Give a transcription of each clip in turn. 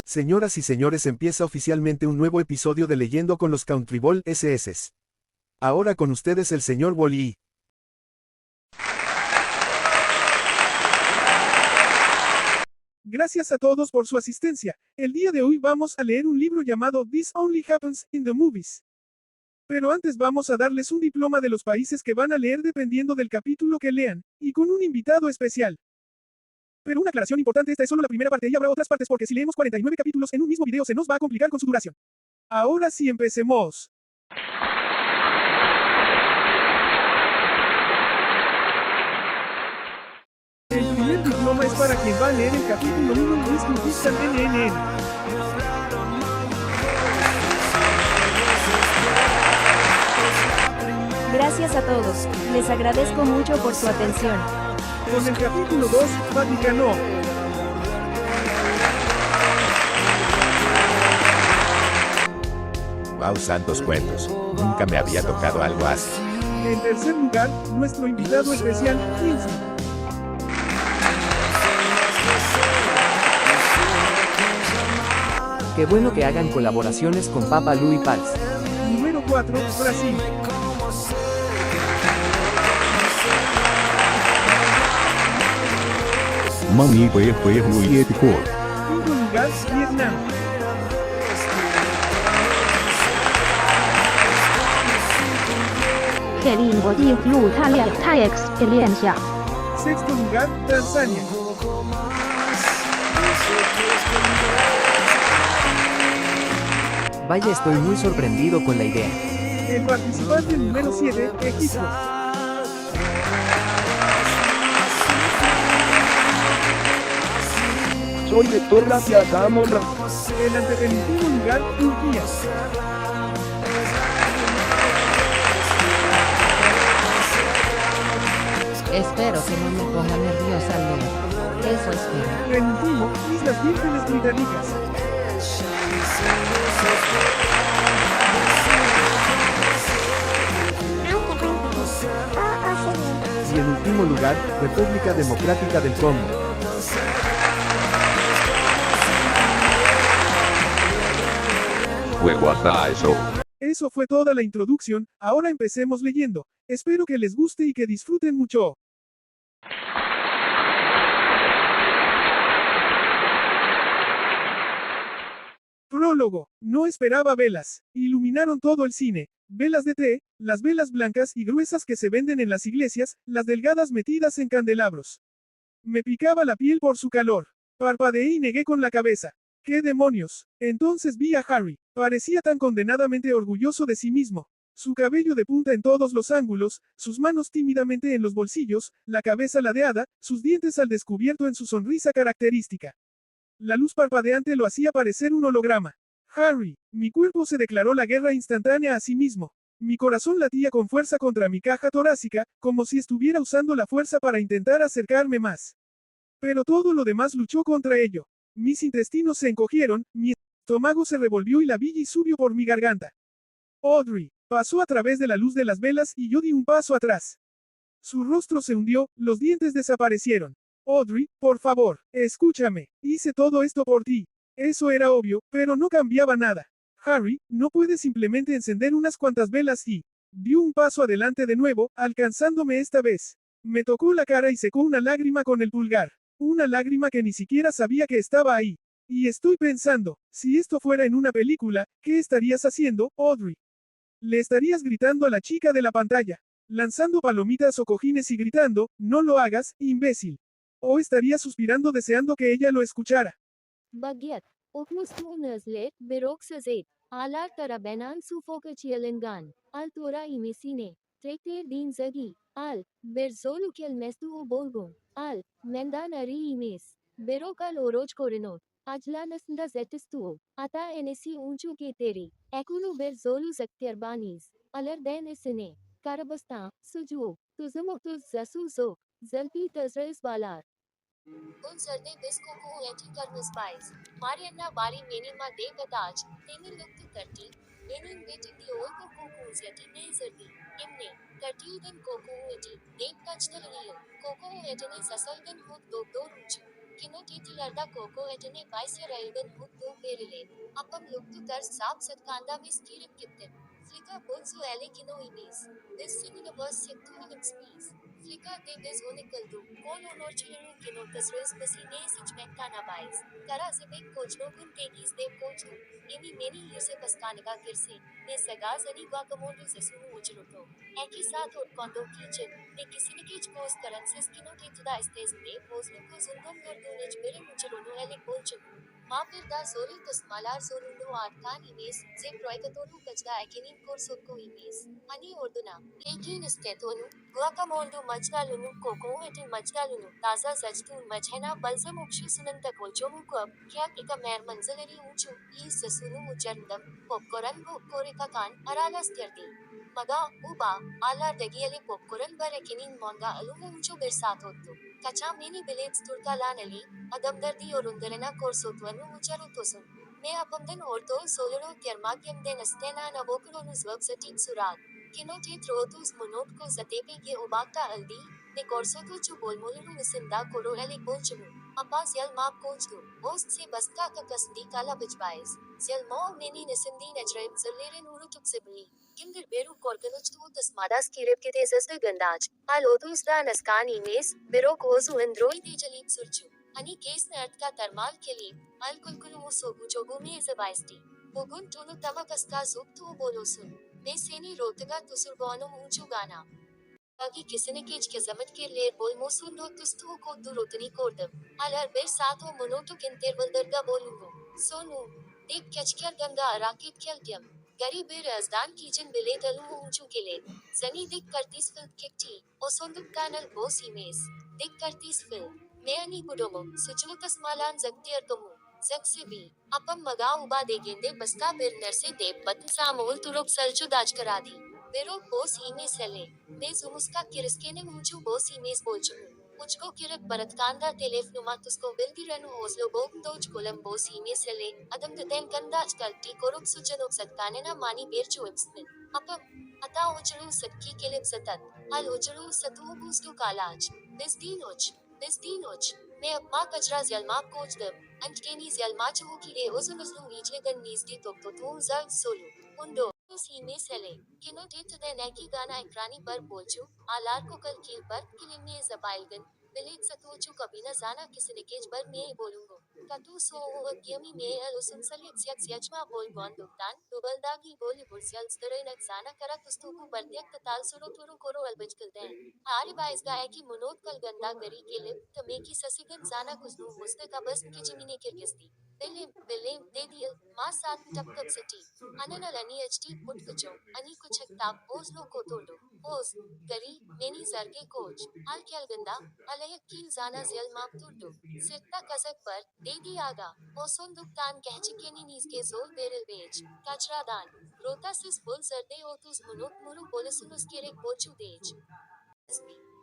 Señoras y señores, empieza oficialmente un nuevo episodio de Leyendo con los countryballs SS. Ahora con ustedes el señor Wally. Gracias a todos por su asistencia. El día de hoy vamos a leer un libro llamado This Only Happens in the Movies. Pero antes vamos a darles un diploma de los países que van a leer dependiendo del capítulo que lean, y con un invitado especial. Pero una aclaración importante, esta es solo la primera parte y habrá otras partes porque si leemos 49 capítulos en un mismo video se nos va a complicar con su duración. Ahora sí empecemos. El primer diploma es para quien va a leer el capítulo 1 y discutir NNN. Gracias a todos, les agradezco mucho por su atención. Con el capítulo 2, Vaticano. Wow, santos cuentos. Nunca me había tocado algo así. En tercer lugar, nuestro invitado especial, Quincy. Qué bueno que hagan colaboraciones con Papa Lu y Pals. Número 4, Brasil. Mami fue muy ético. Quinto lugar, Vietnam. Sexto lugar, Tanzania. Vaya, estoy muy sorprendido con la idea. El participante número 7, Egipto. Soy lector gracias a Monra. El antepenúltimo lugar, Turquía. Espero que no me ponga nerviosa al leer. Eso espero. Penúltimo, Islas Vírgenes Británicas. Y en último lugar, República Democrática del Congo. Eso. Eso fue toda la introducción, ahora empecemos leyendo. Espero que les guste y que disfruten mucho. Prólogo. No esperaba velas. Iluminaron todo el cine. Velas de té, las velas blancas y gruesas que se venden en las iglesias, las delgadas metidas en candelabros. Me picaba la piel por su calor. Parpadeé y negué con la cabeza. ¡Qué demonios! Entonces vi a Harry. Parecía tan condenadamente orgulloso de sí mismo. Su cabello de punta en todos los ángulos, sus manos tímidamente en los bolsillos, la cabeza ladeada, sus dientes al descubierto en su sonrisa característica. La luz parpadeante lo hacía parecer un holograma. Harry, mi cuerpo se declaró la guerra instantánea a sí mismo. Mi corazón latía con fuerza contra mi caja torácica, como si estuviera usando la fuerza para intentar acercarme más. Pero todo lo demás luchó contra ello. Mis intestinos se encogieron, mi estómago se revolvió y la billa subió por mi garganta. Audrey pasó a través de la luz de las velas y yo di un paso atrás. Su rostro se hundió, los dientes desaparecieron. Audrey, por favor, escúchame, hice todo esto por ti. Eso era obvio, pero no cambiaba nada. Harry, no puedes simplemente encender unas cuantas velas y... Dio un paso adelante de nuevo, alcanzándome esta vez. Me tocó la cara y secó una lágrima con el pulgar. Una lágrima que ni siquiera sabía que estaba ahí. Y estoy pensando, si esto fuera en una película, ¿qué estarías haciendo, Audrey? Le estarías gritando a la chica de la pantalla, lanzando palomitas o cojines y gritando, no lo hagas, imbécil. O estarías suspirando deseando que ella lo escuchara. Bagyat, okmustunazle, beroksazet, alar tarabenan sufokachialengan, al tora imesine, trekter din zagi, al, berzolukel mestu bolgun, al, mendan ari imes, berokal oroj korinot, ajlanasnda zetistu, ata enesi unchu ke teri, ekulu berzolu zakterbanis, alar den esine, karabasta, suju, tuzumutuz zasuzo, zalpi tazres balar. Un सर्दे बिस्को को eighty karmas price मारियन्ना बारी मेनिमा दे कताज तेनी लुक्ति करती एनिन बेटी दी ओल को Cocos eighty ने सर्दी इमने करटियुदन cocoa eighty देख कचतलियो cocoa एटने ससलदन हुद दो दो रुचु Kino titularda koko etine Weisser Elgen Hut do Berilet. Apam Luktu Tars Sap Satkanda Vis Kirip Kitten. Flicker Bolso Ele Kino Ibis. This Sinina was Sektu Expies. Flicker de Biz Unikaldu. Kon Onorchulu Kino Tasris Basine Sichmekana Bais. Tara Zibek Kochnogun Tekis de Kochu. Emi Meni Yusuf Askanaga Kirse. Ne Sagaz Ani Guacamondo Sesunu Uchiruto. Eki साथ और कौंदों की चिन ने किसी ने कीच कोस करंसिस किनो की तुदा इस्तेज ने पोजलु को जुंदम गर्दो नेच मेरे मुचरोनो एले बोल चुनु माफिर दा सोरी तस्मालार सोरुंडो आटकान इमेस जे प्रोयकतोनु कचदा एकिनिन कोर्सोको इमेस अनि ओर्दुना एकिन इस्तेतोनु गुआकामोल्डो मजदालुनु कोको एटिन मजदालुनु ताजा जजतून मजहेना बल्जम उक्षु सुनंता कोलचोमु को अब क्या इका मैर मंजलरी ऊंचू ई ससुनु मुचरंदम पॉपकॉर्न गो कोरिका कान अराला स्त्यर्दी मगा उबा आला दगियले पॉपकॉर्न बरेकिनिन मोंगा अलुमु ऊंचो बेरसात होत्तु कचा मेनी बिलेट्स तुर्कालानली अदमदर्दी और उंदरना कोर्सोत्वनु उचरुतोसुन मैं अपमदन औरतो सोलरो त्यर्माग्यम दे नस्तेना नवोकरोनु ज्वब सटीक सुराग किनो थे थ्रोतुस मुनोट को जतेपे ये उबाक्ता अल्दी ने कोर्सोतु चु बोलमोलुनु मिसिंदा कोरो एले बोलचुनु अपास यल माप कोचदु ओस्ट से बस्का का कसदी काला बिजबाइस यल मो मेनी निसिंदी नजरेब जलेरे नूरु तुक्सिबली किंदर बेरू कोर्कनुच तू तस्मादास किरेब के तेजस दे गंदाज आलोतुस दा नस्कान इमेस बेरो कोजु इंद्रोई दे जलीब सुरचु अनि केस ने अर्थ का तरमाल के लिए अल कुलकुलु सोगु चोगु में इजबाइस्टी बोगुन टुनु तमकस्का जुब तू बोलोसुन मैं सेनी रोतगा तुसुरबोनो ऊंचू गाना Bagi kisine keç kezamet kirler bol mosun do tustu ko durotni kordum. Alar ber saat o monotu kentervaldarga bolungu. Sonu. Dep keçker ganga araket keldyam. Gari ber azdan kichen bilet alu unchu kilet. Zani dik kartis fil kekti. O sonduk kanal bos imes. Dik kartis fil. Meani kudomo. Suchu tasmalan zaktiyar tomu. Zaksibi. Apam maga uba degende basta ber nerse dep batn samol turok salchu daj karadi. Bero bos imes hele. मैं जुमुस्का किरिस्केने मुंचू Bose image बोलचुनु मुझको किरक बरतकांदा तेलेफ नुमा तुस्को बिल्दिरनु ओस्लो बोग दोज कोलम बोस इमेज ले अदम दतेन कंदाज कल्टी कोरुप सुचनुप सत्काने ना मानी बेरचु इब्स्मिन अपम अता उचरू सत्की केलिप सतत अल उचरू सतु बूस्तु कालाज बिस्दीनोच मैं अपमा कचरा जलमा कोच दब अंटकेनी जलमा चुहु की रे उजुनुस्नु नीचले गन नीजदी तो तू जल सोलु उंडो सीमे सेले किनो थे तुदे नेकी गाना इक्रानी पर बोलचू आलार को कल कील पर किलिमे जबाइलगन बिलेट सतोचू कबीना जाना किसने केज बर में बोलूंगो कतु सो ओ अग्यमी में अल उसुनसलित सियक सियचमा बोल गौन दुक्तान दुबलदागी बोली बुरसियल स्तरे नक जाना करा तुस्तुकु बर्त्यक तताल सुरो तुरु कोरो अलबजकल दें आरी बाइस गाय की मुनोत कल गंदा गरी के लिप तमे की ससिगन जाना कुजनु मुस्तका बस की जिमीने किरगिस्ती बिलेम दे दियल मा सात टप कब सटी अननल अनि एचटी पुट कुचो अनि कुछक ताप ओजलो को तोडो ओज गरी मेनी जरगे कोच आल क्याल गंदा अलयक कील जाना ज़यल माप तुर्डो सिरता कसक पर दे दी आगा ओसोन दुक्तान कहचिकेनी नीज के जोल बेरल बेच काचरा दान रोता सिस बुल जरदे ओतुस मुनुक मुरु बोलसुनुस केरेक बोचू देज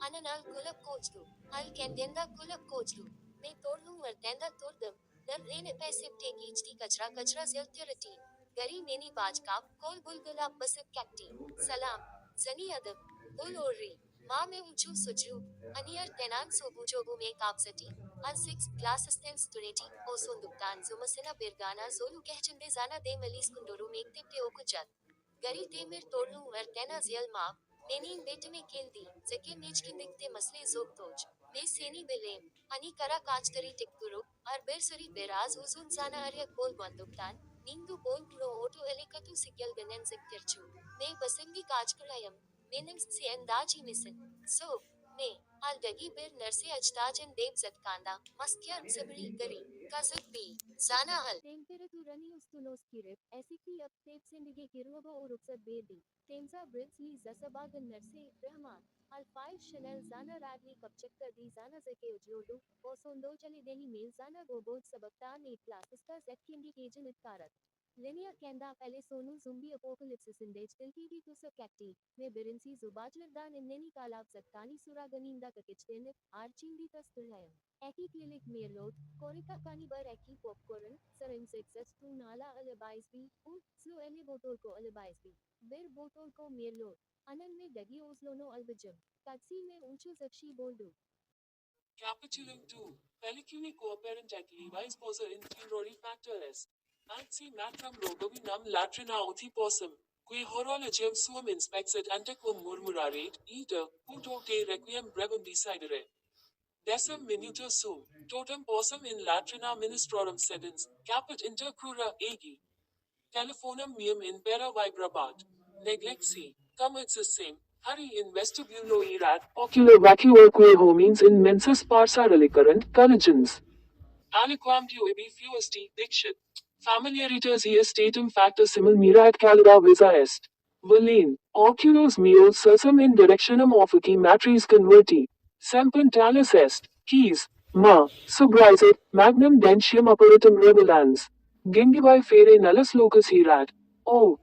अननल कुलक कोचदू अल केंदेंदा कुलक कोचदू मैं तोड़लू वर्तेंदा तोड़दम दम लेने पैसे टेकीचती कचरा ज़यल तिरटी गरी मेनी बाजकाप कोल बुलगुला बसक कैक्टी सलाम जनी अदब बुल ओर्री माँ में ऊंचू सुजरू अनियर तेनान सोबूजोबू में कापसटी अल सिक्स क्लास स्टेंस तुरेटी ओ सोंदुक्तान जुमसना बिरगाना जोलू कहचंदे जाना दे मलीस कुंडोरू में टिप्टे ओ कुचत गरी तेमिर तोड़लू वर्तेना ज़यल माँ मेनीन बेटे में केल दी जके मेज की दिखते मसले जोक तोज मैं सेनी बिलेम अनि करा काचतरी टिकतुरु और बेरसरी बेराज उजुन जाना अरियक बोल बंदुक्तान निंदु बोल प्रो ओटो एलिकतु सिक्यल गनन जिक्तिरचु मैं बसंगी काचकुलायम मेनिम्स से अंदाजी मिसन सो मैं आल दगी बेर नरसे अजताजन देव जतकांदा मस्क्यार सबरी गरी काजक बी जाना हल टेम्पेरेतुरनी उस्तुलोस किरिप ऐसी की अब तेप सिंडिगे किरुबो उरुक्सत बेदी तेमजा ब्रिल्सली जसबागन नरसे रहमान अल फाइव शनल जाना रागली कपचक कर दी जाना जके उजलोडू ओ सोंदो चले देही मेल जाना गोबोद सबकता नेट क्लासेस का जेक्किंडी केजन इतकारत लिनिया केंदा पहले सोनू जुम्बी अपोकलिप्सिस इंडेज तिलकी तो सब कैक्टी में बिरिंसी जुबाजलरदान इन्नेनी कालाब जक्तानी सुरागनींदा ककिचतेन आर्चिंदी तस्तुलयम एकी क्लिनिक मेरलोड कोरिका कानी बर एकी पॉपकॉर्न सरेंसेक्सस तू नाला अलबाइस भी उन स्लो एले बोतल को अलबाइस भी बिर बोतल को मेरलोड अनन में दगी ओसलोनो अलबजम कादसी में ऊंचू जक्शी बोल दो Capitulum 2. Pelliculi coapparent et levis posa in furori factor est. Anzi matram rogavi nam latrina uti possum. Que horologium suum inspexit antequum murmuraret, iter, puto te requiem brevum decidere. Decem minuto sum, totem possum in latrina ministrorum sedens, caput inter crura egi. Telephonum meum in pera vibrabat. Neglexi, cum same. Hari in vestibulo erat, ocula vacuoque homines in mensis parsa reliquerent, collegens. Aliquam tu ibi fuesti, dixit. Familiaritas eis statum facta simul mirat calida visa est. Verlaine, oculos meos sursum in directionem offici matris converti. Sempum talus est, quis, ma, subraisit, magnum dentium apparatum revelans. Gingivae fere nullus locus erat. O.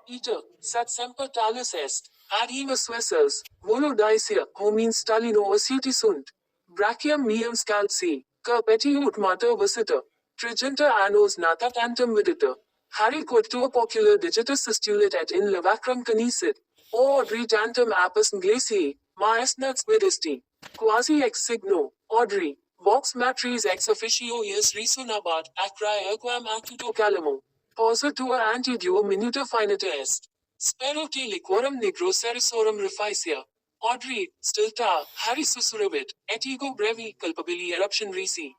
Iter, sat semper talus est, ad eva suessers, volo dicia, homines stalino asciuti sunt. Brachium meum scalci, ca petiut mater visita. Trigenta annos nata tantum vidita. Harry quod tua popular digitus sustulit et in levacrum canisit. O audri tantum apus glaciae, maest nuts vidisti. Quasi ex signo, audri, vox matris ex officio ius resonabat, acrae equam acuto calamo. Posa tua ante duo minuta finita est. Spero te liquorum nigro serisorum reficia. Audrey, stilta, Harry susurravit, et ego brevi, culpabili eruption risi.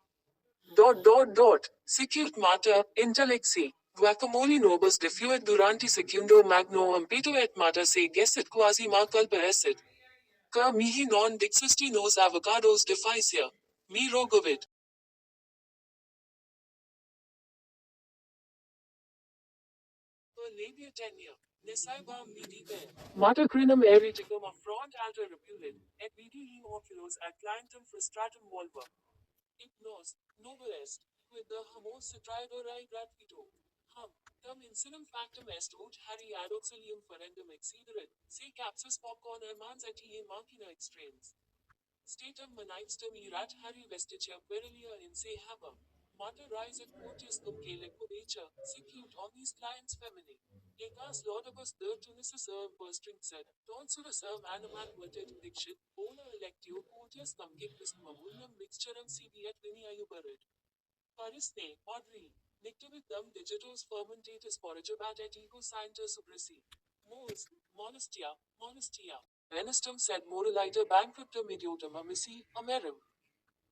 Sicut mater, intellexi, guacamole nobis diffuit duranti secundo magno impeto et mater se gessit quasi ma culpa esset. Car mihi non dixisti nos avocados deficia. Mi rogovit. Per labia tenia, nesaivam vidipe. Mater crinum eriticum affront alter repulit, et vidi oculos ad clientum frustratum volva. Ignos, noble est, quid the hamos citridorae gratuito. Tam insinum factum est ut Harry ad auxilium ferendum excederit, se capsus popcorn ermans et ie machina extraens. Statum manipstum erat Harry vestitia querelia in se habam. Mater rise et quotius cum celeque vecha, sicut omnis clients femini. Egas laudibus tunissus perstrinct sed, tonsurus animat vertet dixit, bona electio quotius cum gictus mamulnum mixturum sibi et vinia uberit. Parisne, Audrey, nictibit dum digitos fermentatus porrigabat et ego scienter subrisi. Mos, monestia. Venestum sed moraliter bankruptum idiotum amici, amerum.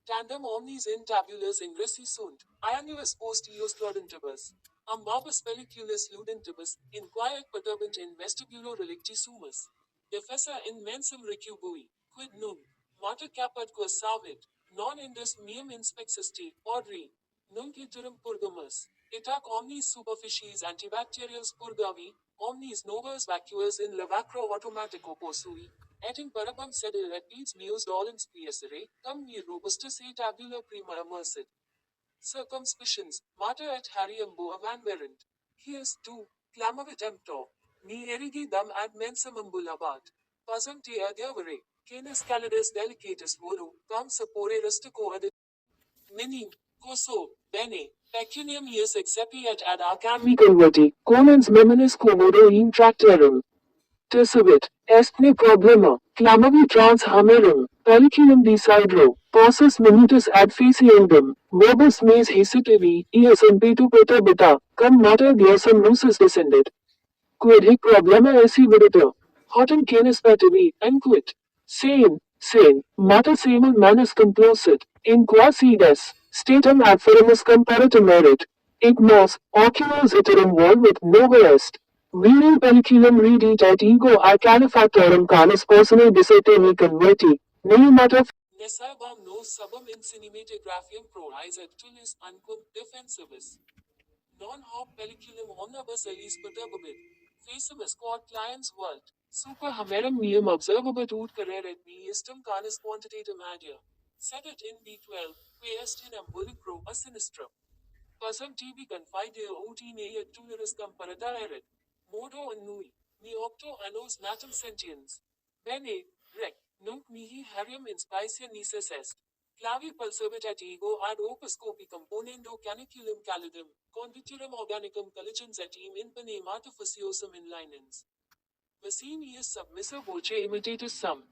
Tandem omnis in tabulas ingresi sunt, iannuus post eos claudentibus. Ambabus pelliculis ludentibus, inquiet perturbant in vestibulo relicti sumus. Defessa in mensum recubui, quid nunc, mater caput quas savit, non indus meum inspexesti, audri, nunc iterum purgamus. Itac omnis superficies antibacterials purgavi, omnis novas vacuas in lavacro automatico posui, et in parabam sedil et peds meos dolens piacere, cum mi robustus et tabula prima immersit. Circumspicions, mater et Harryum boavan verent. Here's too, clamavit emptor. Mi erigi dum ad mensum ambulabat. Pasum te adiavere, canis calidus delicatus volo, cum sapore rustico ad mini, coso, bene, pecunium ius excepi et ad arcam mi converti, conens meminus quomodo in tractarum. Tesavit, est ne problema, clamavi trans hamerum, pelliculum decidero, possus minutus ad faciendum, verbus mes hesitavi, ius impetu perturbata, cum mater diosum nusus descendit. Quid hic problema esse vidita? Hotum canis pativi, enquit. Sen, mater semel manus complosit, in qua sides, statum adferimus comparatum merit. Ignos, oculos iterum volvit nova est. Viri pelliculum redit et ego a calefactorum canis persone dissete me converti, nei mater Nesabam nos subum insinimate graphium proris et tulis ancum defensibus. Non hoc pelliculum omnibus eis perturbabit. Facimus quod cliens vult. Super hamerum meum observabit ut careret me istum canis quantitatem adia. Set it in B12, que est in ambulicro a sinistrum. Pasum tibi confideo ut in et tuneris comparata erit. Modo annui. Mi octo annos natum sentiens. Bene, rec, nunc mihi Harryum in spicia nisus est. Clavi pulsavit et ego ad opuscopi componendo caniculum calidum, conditurum organicum colligens et im in pane artificiosum in linens. Vaccine ius submissa voce imitatus sum.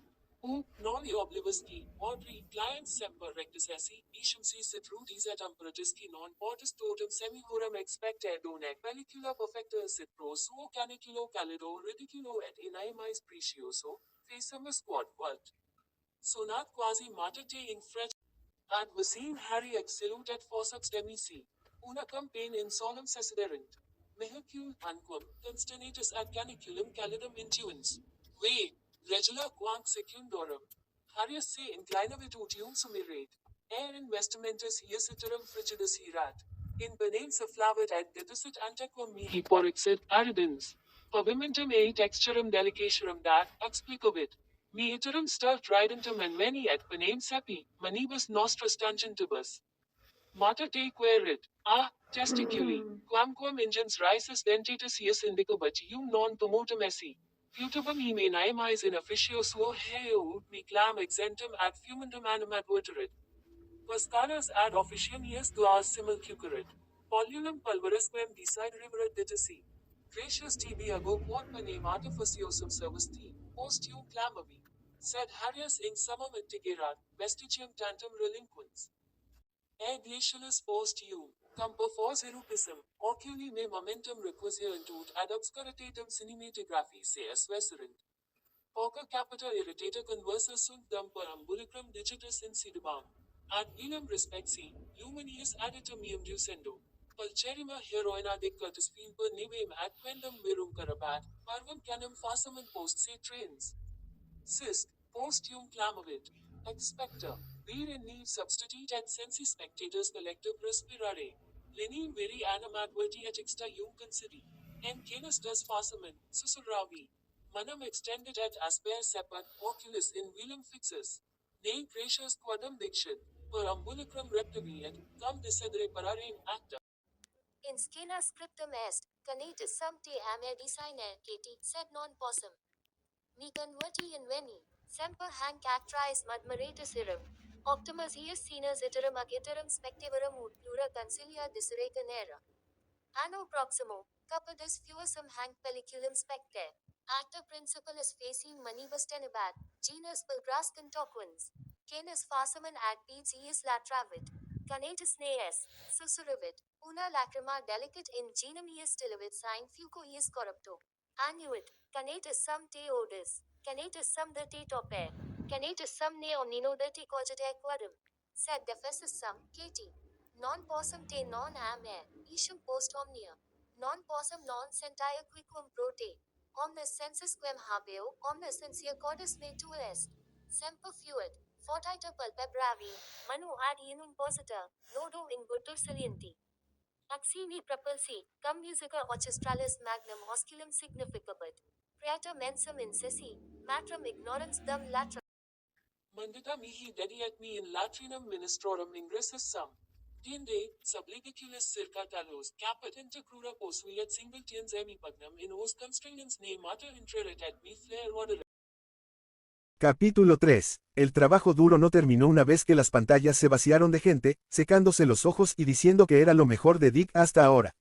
Noli oblivisti, Audrey, clients semper rectisessi, ishumsi citrudis et amperatiski non portis totem semihoram expecte donec pellicula perfecta sit pro suo caniculo calido ridiculo et inaemis precioso, faciamus quod vult. Sonat quasi matate in fret. Ad vicin Harry excilut et forceps demisi. Una campaign in solum cessiderint. Mehicul unquam, consternatus ad caniculum calidum intuens. Ve, regula quanc secundorum. Harrius se inclinavit utium sumirate. Air investimentus hius iterum frigidus hirat. In benensa flavit et deducit antequam mihi porixit aridens. Pavimentum ei texturum delicationum dat, explicovit. Me iterum stult ridentum and many et penem sepi, manibus nostra stangentibus. Mater te querit, testiculi, quamquam ingens risus dentatus hius indicabat ium non pomotum esse. Putibum me naemis in officio suo heo ut me clam exentum ad fumendum animat verterit. Pascadas ad officium ius glas simul cucurit. Polulum pulverisquem desideriverat ditisi. Gracious tibi ago quod panem artificiosum servasti, postium clamavi. Sed Harrius in summum intigerat, vestigium tantum relinquens. E glacialis post ium, cum perforce erupissim, oculi me momentum requisiunt ad obscuritatem cinematographi se esveserint. Pauca capita irritata conversa sunt dum per umbilicrum digitus insidibam. Ad vilum respexi, luminius additum ium ducendo. Pulcherima heroina dictatus filber nivem ad quendam virum carabat, parvum canum facem post se trains. Sist, postium clamavit. Expector, vir in need substitute et sensi spectators collective respirare. Lenim viri animadverti et exta ium concidi. En canis dus facimen, susurravi. Manum extended et asper sepat, oculis in velum fixus. Ne gracious quadam dixit, per umbilicrum reptivi et, cum desedere pararem acta. In scena scriptum est, canetis sum te ame designer cati, sed non possum. Mi converti in veni, semper hanc actris mudmeratus irum. Optimus ius sinus iterum ac iterum spectiverum ut plura consilia disere canera. Anno proximo, capitis fuisum hanc pelliculum specte. Acta principalus faciem manibus tenebat, genus pulgras contoquens. Canis facimen ad peds ius latravit. Canetis nees, susurravit. Una lacrima delicat in genum ius tilivit sine fuco ius corrupto. Annuit, canetis sum te odis, canetis sum de te tope, canetis sum ne omnino de te cogite quadum, sed defessus sum, cati. Non possum te non ame, ishum post omnia. Non possum non sentaia quicquam pro te. Omnes sensus quem habeo, omnes sensia cordis me tu est. Semper fuit, fortita pulpe bravi, manu ad inum posita, lodo in guttur salienti. Axini propulsi, cum musica orchestralis magnum osculum significabat. Creator mensum incessi, matrum ignorans dum latra. Mandita mihi dediat me in latrinum ministrorum ingressus sum. Diende, subligiculis circa talos, caput intercrura posuiet singultiens emipugnum in os constringens ne mater intrerit et mi flair ordere. Capítulo 3. El trabajo duro no terminó una vez que las pantallas se vaciaron de gente, secándose los ojos y diciendo que era lo mejor de Dick hasta ahora.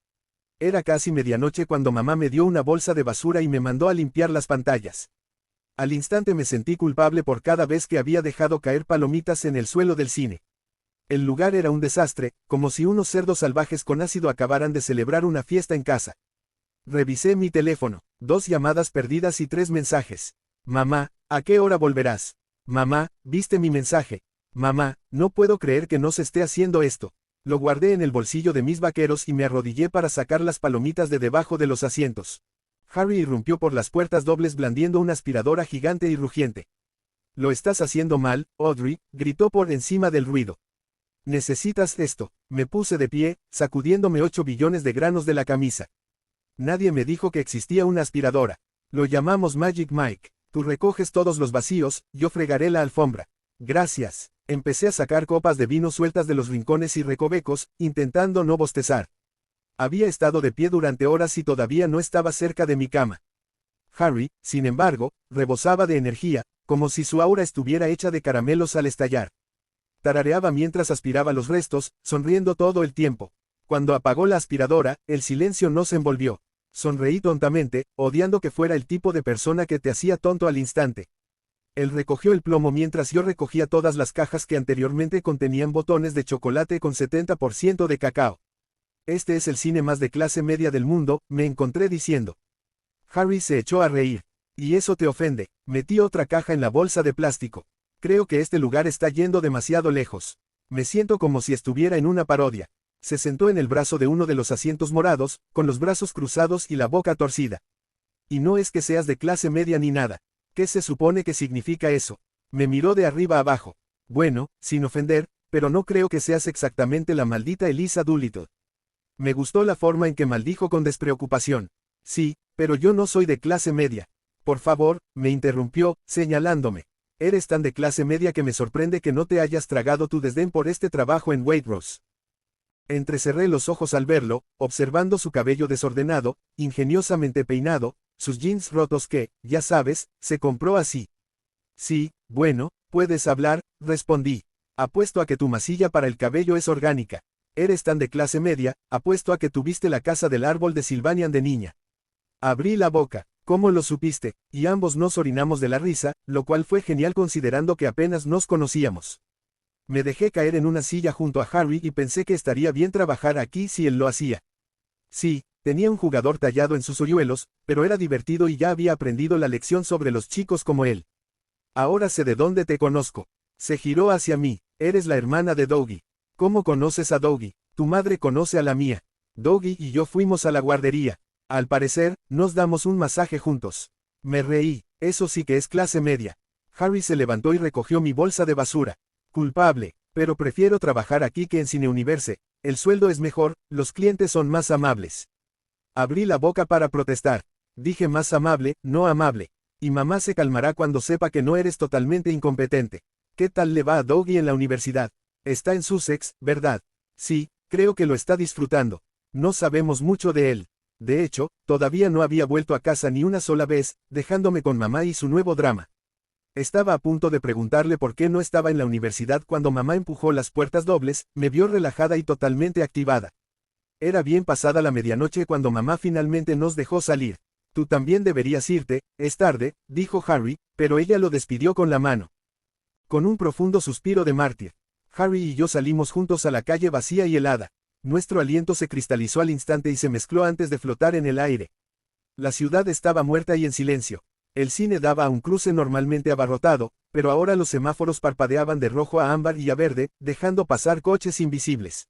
Era casi medianoche cuando mamá me dio una bolsa de basura y me mandó a limpiar las pantallas. Al instante me sentí culpable por cada vez que había dejado caer palomitas en el suelo del cine. El lugar era un desastre, como si unos cerdos salvajes con ácido acabaran de celebrar una fiesta en casa. Revisé mi teléfono, 2 llamadas perdidas y 3 mensajes. Mamá, ¿a qué hora volverás? Mamá, ¿viste mi mensaje? Mamá, no puedo creer que no se esté haciendo esto. Lo guardé en el bolsillo de mis vaqueros y me arrodillé para sacar las palomitas de debajo de los asientos. Harry irrumpió por las puertas dobles blandiendo una aspiradora gigante y rugiente. Lo estás haciendo mal, Audrey, gritó por encima del ruido. Necesitas esto. Me puse de pie, sacudiéndome 8 billones de granos de la camisa. Nadie me dijo que existía una aspiradora. Lo llamamos Magic Mike. Tú recoges todos los vacíos, yo fregaré la alfombra. Gracias. Empecé a sacar copas de vino sueltas de los rincones y recovecos, intentando no bostezar. Había estado de pie durante horas y todavía no estaba cerca de mi cama. Harry, sin embargo, rebosaba de energía, como si su aura estuviera hecha de caramelos al estallar. Tarareaba mientras aspiraba los restos, sonriendo todo el tiempo. Cuando apagó la aspiradora, el silencio nos envolvió. Sonreí tontamente, odiando que fuera el tipo de persona que te hacía tonto al instante. Él recogió el plomo mientras yo recogía todas las cajas que anteriormente contenían botones de chocolate con 70% de cacao. Este es el cine más de clase media del mundo, me encontré diciendo. Harry se echó a reír. ¿Y eso te ofende? Metí otra caja en la bolsa de plástico. Creo que este lugar está yendo demasiado lejos. Me siento como si estuviera en una parodia. Se sentó en el brazo de uno de los asientos morados, con los brazos cruzados y la boca torcida. Y no es que seas de clase media ni nada. ¿Qué se supone que significa eso? Me miró de arriba abajo. Bueno, sin ofender, pero no creo que seas exactamente la maldita Elisa Doolittle. Me gustó la forma en que maldijo con despreocupación. Sí, pero yo no soy de clase media. Por favor, me interrumpió, señalándome. Eres tan de clase media que me sorprende que no te hayas tragado tu desdén por este trabajo en Waitrose. Entrecerré los ojos al verlo, observando su cabello desordenado, ingeniosamente peinado, sus jeans rotos que, ya sabes, se compró así. Sí, bueno, puedes hablar, respondí. Apuesto a que tu masilla para el cabello es orgánica. Eres tan de clase media, apuesto a que tuviste la casa del árbol de Sylvanian de niña. Abrí la boca. ¿Cómo lo supiste? Y ambos nos orinamos de la risa, lo cual fue genial considerando que apenas nos conocíamos. Me dejé caer en una silla junto a Harry y pensé que estaría bien trabajar aquí si él lo hacía. Sí, tenía un jugador tallado en sus hoyuelos, pero era divertido y ya había aprendido la lección sobre los chicos como él. Ahora sé de dónde te conozco. Se giró hacia mí. Eres la hermana de Dougie. ¿Cómo conoces a Dougie? Tu madre conoce a la mía. Dougie y yo fuimos a la guardería. Al parecer, nos damos un masaje juntos. Me reí. Eso sí que es clase media. Harry se levantó y recogió mi bolsa de basura. Culpable, pero prefiero trabajar aquí que en Cine Universe. El sueldo es mejor, los clientes son más amables. Abrí la boca para protestar. Dije más amable, no amable. Y mamá se calmará cuando sepa que no eres totalmente incompetente. ¿Qué tal le va a Dougie en la universidad? Está en Sussex, ¿verdad? Sí, creo que lo está disfrutando. No sabemos mucho de él. De hecho, todavía no había vuelto a casa ni una sola vez, dejándome con mamá y su nuevo drama. Estaba a punto de preguntarle por qué no estaba en la universidad cuando mamá empujó las puertas dobles, me vio relajada y totalmente activada. Era bien pasada la medianoche cuando mamá finalmente nos dejó salir. Tú también deberías irte, es tarde, dijo Harry, pero ella lo despidió con la mano. Con un profundo suspiro de mártir. Harry y yo salimos juntos a la calle vacía y helada. Nuestro aliento se cristalizó al instante y se mezcló antes de flotar en el aire. La ciudad estaba muerta y en silencio. El cine daba a un cruce normalmente abarrotado, pero ahora los semáforos parpadeaban de rojo a ámbar y a verde, dejando pasar coches invisibles.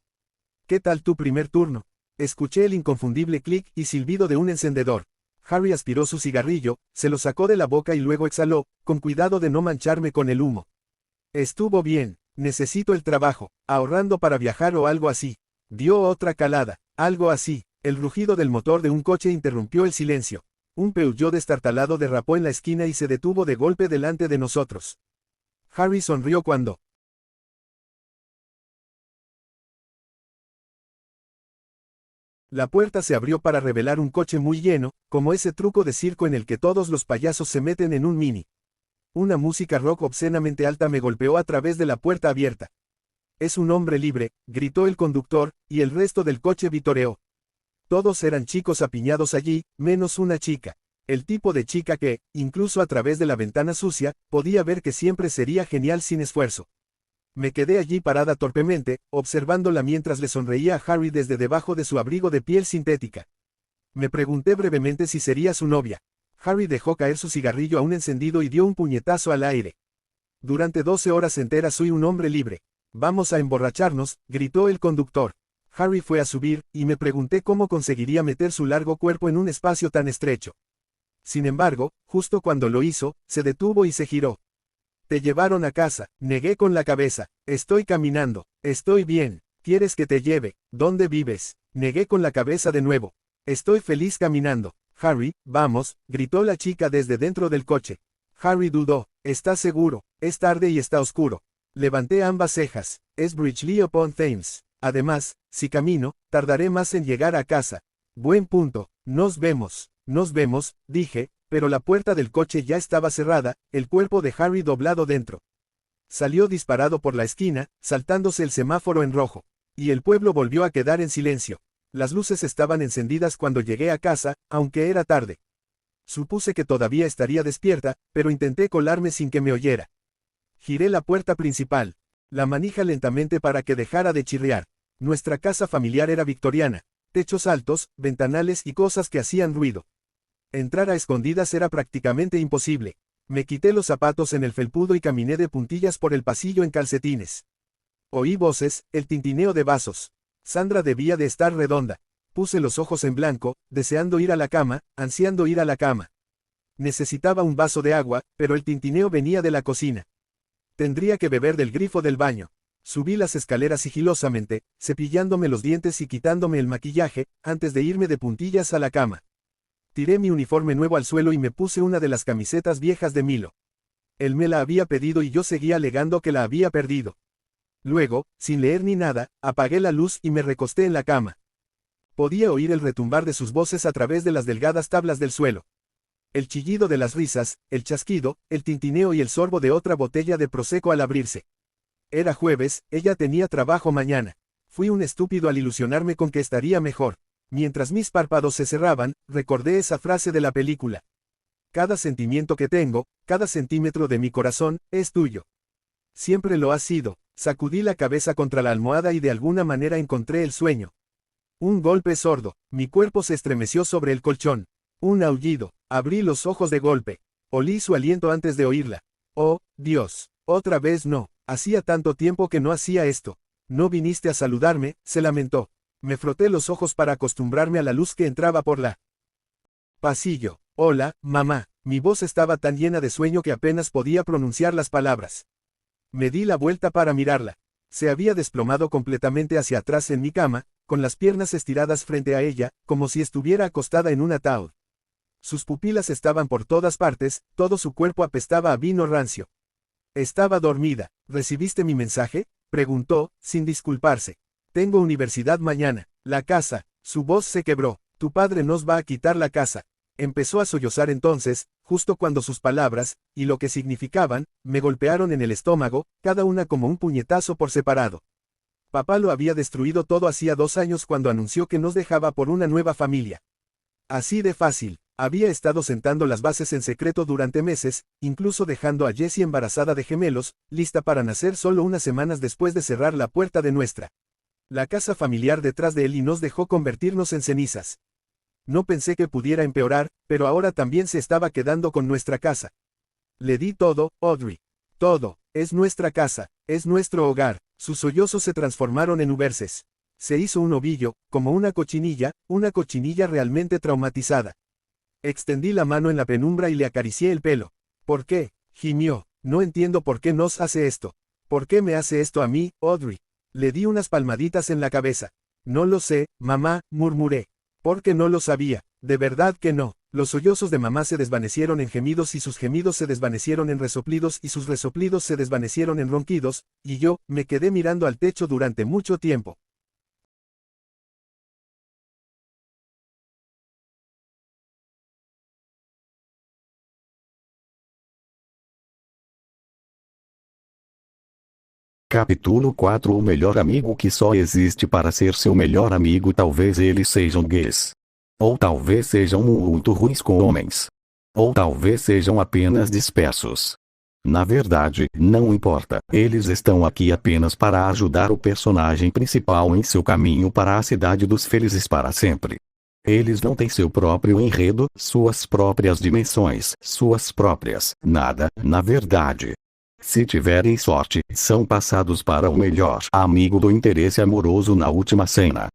¿Qué tal tu primer turno? Escuché el inconfundible clic y silbido de un encendedor. Harry aspiró su cigarrillo, se lo sacó de la boca y luego exhaló, con cuidado de no mancharme con el humo. Estuvo bien, necesito el trabajo, ahorrando para viajar o algo así. Dio otra calada, algo así. El rugido del motor de un coche interrumpió el silencio. Un Peugeot destartalado derrapó en la esquina y se detuvo de golpe delante de nosotros. Harry sonrió cuando la puerta se abrió para revelar un coche muy lleno, como ese truco de circo en el que todos los payasos se meten en un mini. Una música rock obscenamente alta me golpeó a través de la puerta abierta. Es un hombre libre, gritó el conductor, y el resto del coche vitoreó. Todos eran chicos apiñados allí, menos una chica. El tipo de chica que, incluso a través de la ventana sucia, podía ver que siempre sería genial sin esfuerzo. Me quedé allí parada torpemente, observándola mientras le sonreía a Harry desde debajo de su abrigo de piel sintética. Me pregunté brevemente si sería su novia. Harry dejó caer su cigarrillo aún encendido y dio un puñetazo al aire. Durante 12 horas enteras soy un hombre libre. Vamos a emborracharnos, gritó el conductor. Harry fue a subir, y me pregunté cómo conseguiría meter su largo cuerpo en un espacio tan estrecho. Sin embargo, justo cuando lo hizo, se detuvo y se giró. Te llevaron a casa, negué con la cabeza. Estoy caminando, estoy bien. ¿Quieres que te lleve? ¿Dónde vives? Negué con la cabeza de nuevo. Estoy feliz caminando. Harry, vamos, gritó la chica desde dentro del coche. Harry dudó. ¿Estás seguro? Es tarde y está oscuro. Levanté ambas cejas. Es Bridgeley upon Thames. Además, si camino, tardaré más en llegar a casa. Buen punto. Nos vemos, dije, pero la puerta del coche ya estaba cerrada, el cuerpo de Harry doblado dentro. Salió disparado por la esquina, saltándose el semáforo en rojo. Y el pueblo volvió a quedar en silencio. Las luces estaban encendidas cuando llegué a casa, aunque era tarde. Supuse que todavía estaría despierta, pero intenté colarme sin que me oyera. Giré la puerta principal. La manija lentamente para que dejara de chirriar. Nuestra casa familiar era victoriana. Techos altos, ventanales y cosas que hacían ruido. Entrar a escondidas era prácticamente imposible. Me quité los zapatos en el felpudo y caminé de puntillas por el pasillo en calcetines. Oí voces, el tintineo de vasos. Sandra debía de estar redonda. Puse los ojos en blanco, deseando ir a la cama, ansiando ir a la cama. Necesitaba un vaso de agua, pero el tintineo venía de la cocina. Tendría que beber del grifo del baño. Subí las escaleras sigilosamente, cepillándome los dientes y quitándome el maquillaje, antes de irme de puntillas a la cama. Tiré mi uniforme nuevo al suelo y me puse una de las camisetas viejas de Milo. Él me la había pedido y yo seguía alegando que la había perdido. Luego, sin leer ni nada, apagué la luz y me recosté en la cama. Podía oír el retumbar de sus voces a través de las delgadas tablas del suelo. El chillido de las risas, el chasquido, el tintineo y el sorbo de otra botella de prosecco al abrirse. Era jueves, ella tenía trabajo mañana. Fui un estúpido al ilusionarme con que estaría mejor. Mientras mis párpados se cerraban, recordé esa frase de la película. Cada sentimiento que tengo, cada centímetro de mi corazón, es tuyo. Siempre lo ha sido. Sacudí la cabeza contra la almohada y de alguna manera encontré el sueño. Un golpe sordo, mi cuerpo se estremeció sobre el colchón. Un aullido, abrí los ojos de golpe. Olí su aliento antes de oírla. Oh, Dios, otra vez no, hacía tanto tiempo que no hacía esto. No viniste a saludarme, se lamentó. Me froté los ojos para acostumbrarme a la luz que entraba por la pasillo. Hola, mamá. Mi voz estaba tan llena de sueño que apenas podía pronunciar las palabras. Me di la vuelta para mirarla. Se había desplomado completamente hacia atrás en mi cama, con las piernas estiradas frente a ella, como si estuviera acostada en un ataúd. Sus pupilas estaban por todas partes, todo su cuerpo apestaba a vino rancio. Estaba dormida. ¿Recibiste mi mensaje?, preguntó, sin disculparse. Tengo universidad mañana. La casa. Su voz se quebró. Tu padre nos va a quitar la casa. Empezó a sollozar entonces, justo cuando sus palabras, y lo que significaban, me golpearon en el estómago, cada una como un puñetazo por separado. Papá lo había destruido todo hacía 2 años cuando anunció que nos dejaba por una nueva familia. Así de fácil. Había estado sentando las bases en secreto durante meses, incluso dejando a Jessie embarazada de gemelos, lista para nacer solo unas semanas después de cerrar la puerta de nuestra la casa familiar detrás de él y nos dejó convertirnos en cenizas. No pensé que pudiera empeorar, pero ahora también se estaba quedando con nuestra casa. Le di todo, Audrey. Todo, es nuestra casa, es nuestro hogar. Sus sollozos se transformaron en uberses. Se hizo un ovillo, como una cochinilla realmente traumatizada. Extendí la mano en la penumbra y le acaricié el pelo. ¿Por qué?, gimió. No entiendo por qué nos hace esto. ¿Por qué me hace esto a mí, Audrey? Le di unas palmaditas en la cabeza. No lo sé, mamá, murmuré. Porque no lo sabía, de verdad que no. Los sollozos de mamá se desvanecieron en gemidos y sus gemidos se desvanecieron en resoplidos y sus resoplidos se desvanecieron en ronquidos, y yo, me quedé mirando al techo durante mucho tiempo. Capítulo 4. O melhor amigo que só existe para ser seu melhor amigo. Talvez eles sejam gays. Ou talvez sejam muito ruins com homens. Ou talvez sejam apenas dispersos. Na verdade, não importa. Eles estão aqui apenas para ajudar o personagem principal em seu caminho para a cidade dos felizes para sempre. Eles não têm seu próprio enredo, suas próprias dimensões, suas próprias nada, na verdade. Se tiverem sorte, são passados para o melhor amigo do interesse amoroso na última cena.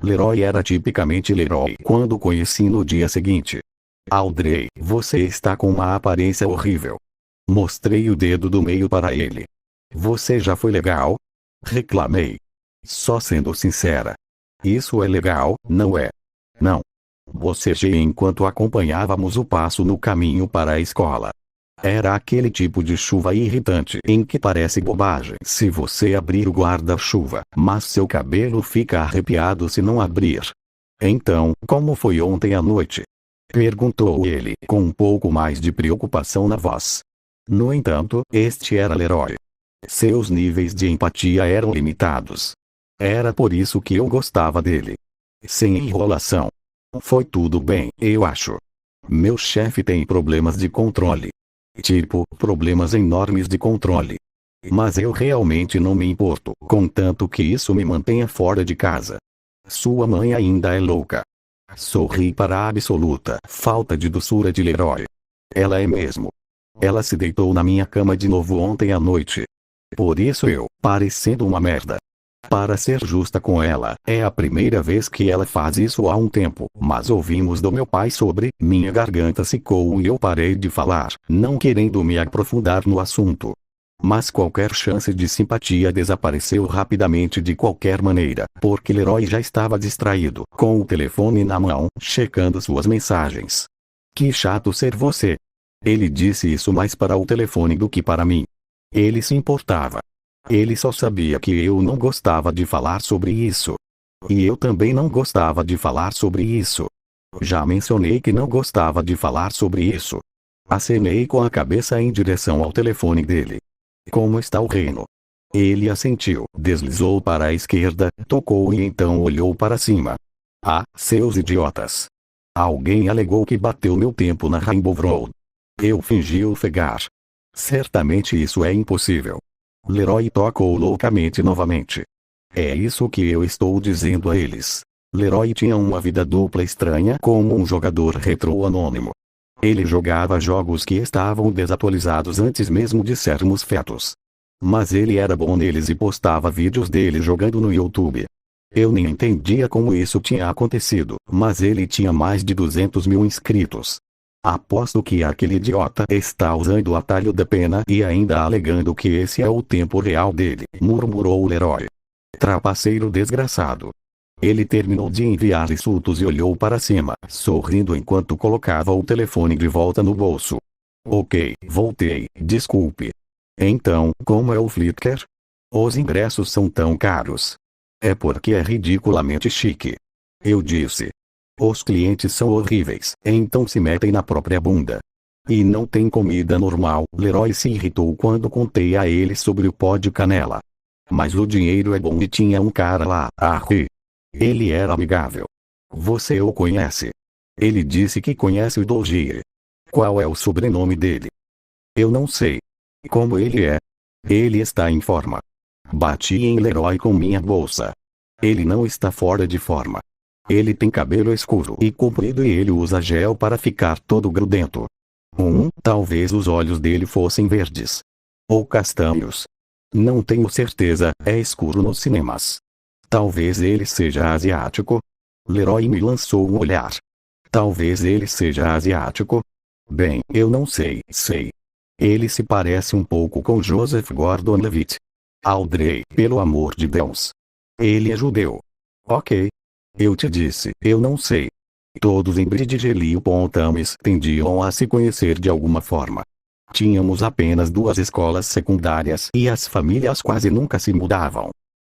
Leroy era tipicamente Leroy quando o conheci no dia seguinte. Audrey, você está com uma aparência horrível. Mostrei o dedo do meio para ele. Você já foi legal? Reclamei. Só sendo sincera. Isso é legal, não é? Não. Bocejei enquanto acompanhávamos o passo no caminho para a escola. Era aquele tipo de chuva irritante em que parece bobagem se você abrir o guarda-chuva, mas seu cabelo fica arrepiado se não abrir. Então, como foi ontem à noite? Perguntou ele, com um pouco mais de preocupação na voz. No entanto, este era Leroy. Seus níveis de empatia eram limitados. Era por isso que eu gostava dele. Sem enrolação. Foi tudo bem, eu acho. Meu chefe tem problemas de controle. Tipo, problemas enormes de controle. Mas eu realmente não me importo, contanto que isso me mantenha fora de casa. Sua mãe ainda é louca. Sorri para a absoluta falta de doçura de Leroy. Ela é mesmo. Ela se deitou na minha cama de novo ontem à noite. Por isso eu, parecendo uma merda. Para ser justa com ela, é a primeira vez que ela faz isso há um tempo, mas ouvimos do meu pai sobre, minha garganta secou e eu parei de falar, não querendo me aprofundar no assunto. Mas qualquer chance de simpatia desapareceu rapidamente de qualquer maneira, porque Leroy já estava distraído, com o telefone na mão, checando suas mensagens. Que chato ser você. Ele disse isso mais para o telefone do que para mim. Ele se importava. Ele só sabia que eu não gostava de falar sobre isso. E eu também não gostava de falar sobre isso. Já mencionei que não gostava de falar sobre isso. Acenei com a cabeça em direção ao telefone dele. Como está o reino? Ele assentiu, deslizou para a esquerda, tocou e então olhou para cima. Ah, seus idiotas. Alguém alegou que bateu meu tempo na Rainbow Road. Eu fingi ofegar. Certamente isso é impossível. Leroy tocou loucamente novamente. É isso que eu estou dizendo a eles. Leroy tinha uma vida dupla estranha como um jogador retrô anônimo. Ele jogava jogos que estavam desatualizados antes mesmo de sermos fetos. Mas ele era bom neles e postava vídeos dele jogando no YouTube. Eu nem entendia como isso tinha acontecido, mas ele tinha mais de 200 mil inscritos. Aposto que aquele idiota está usando o atalho da pena e ainda alegando que esse é o tempo real dele, murmurou Leroy. Trapaceiro desgraçado. Ele terminou de enviar insultos e olhou para cima, sorrindo enquanto colocava o telefone de volta no bolso. Ok, voltei, desculpe. Então, como é o Flickr? Os ingressos são tão caros. É porque é ridiculamente chique. Eu disse. Os clientes são horríveis, então se metem na própria bunda. E não tem comida normal. Leroy se irritou quando contei a ele sobre o pó de canela. Mas o dinheiro é bom e tinha um cara lá, ele era amigável. Você o conhece? Ele disse que conhece o Dogie. Qual é o sobrenome dele? Eu não sei. Como ele é? Ele está em forma. Bati em Leroy com minha bolsa. Ele não está fora de forma. Ele tem cabelo escuro e comprido e ele usa gel para ficar todo grudento. Talvez os olhos dele fossem verdes. Ou castanhos. Não tenho certeza, é escuro nos cinemas. Talvez ele seja asiático. Leroy me lançou um olhar. Talvez ele seja asiático. Bem, eu não sei. Ele se parece um pouco com Joseph Gordon-Levitt. Audrey, pelo amor de Deus. Ele é judeu. Ok. Eu te disse, eu não sei. Todos em Bridgelio-Pontames tendiam a se conhecer de alguma forma. Tínhamos apenas 2 escolas secundárias e as famílias quase nunca se mudavam.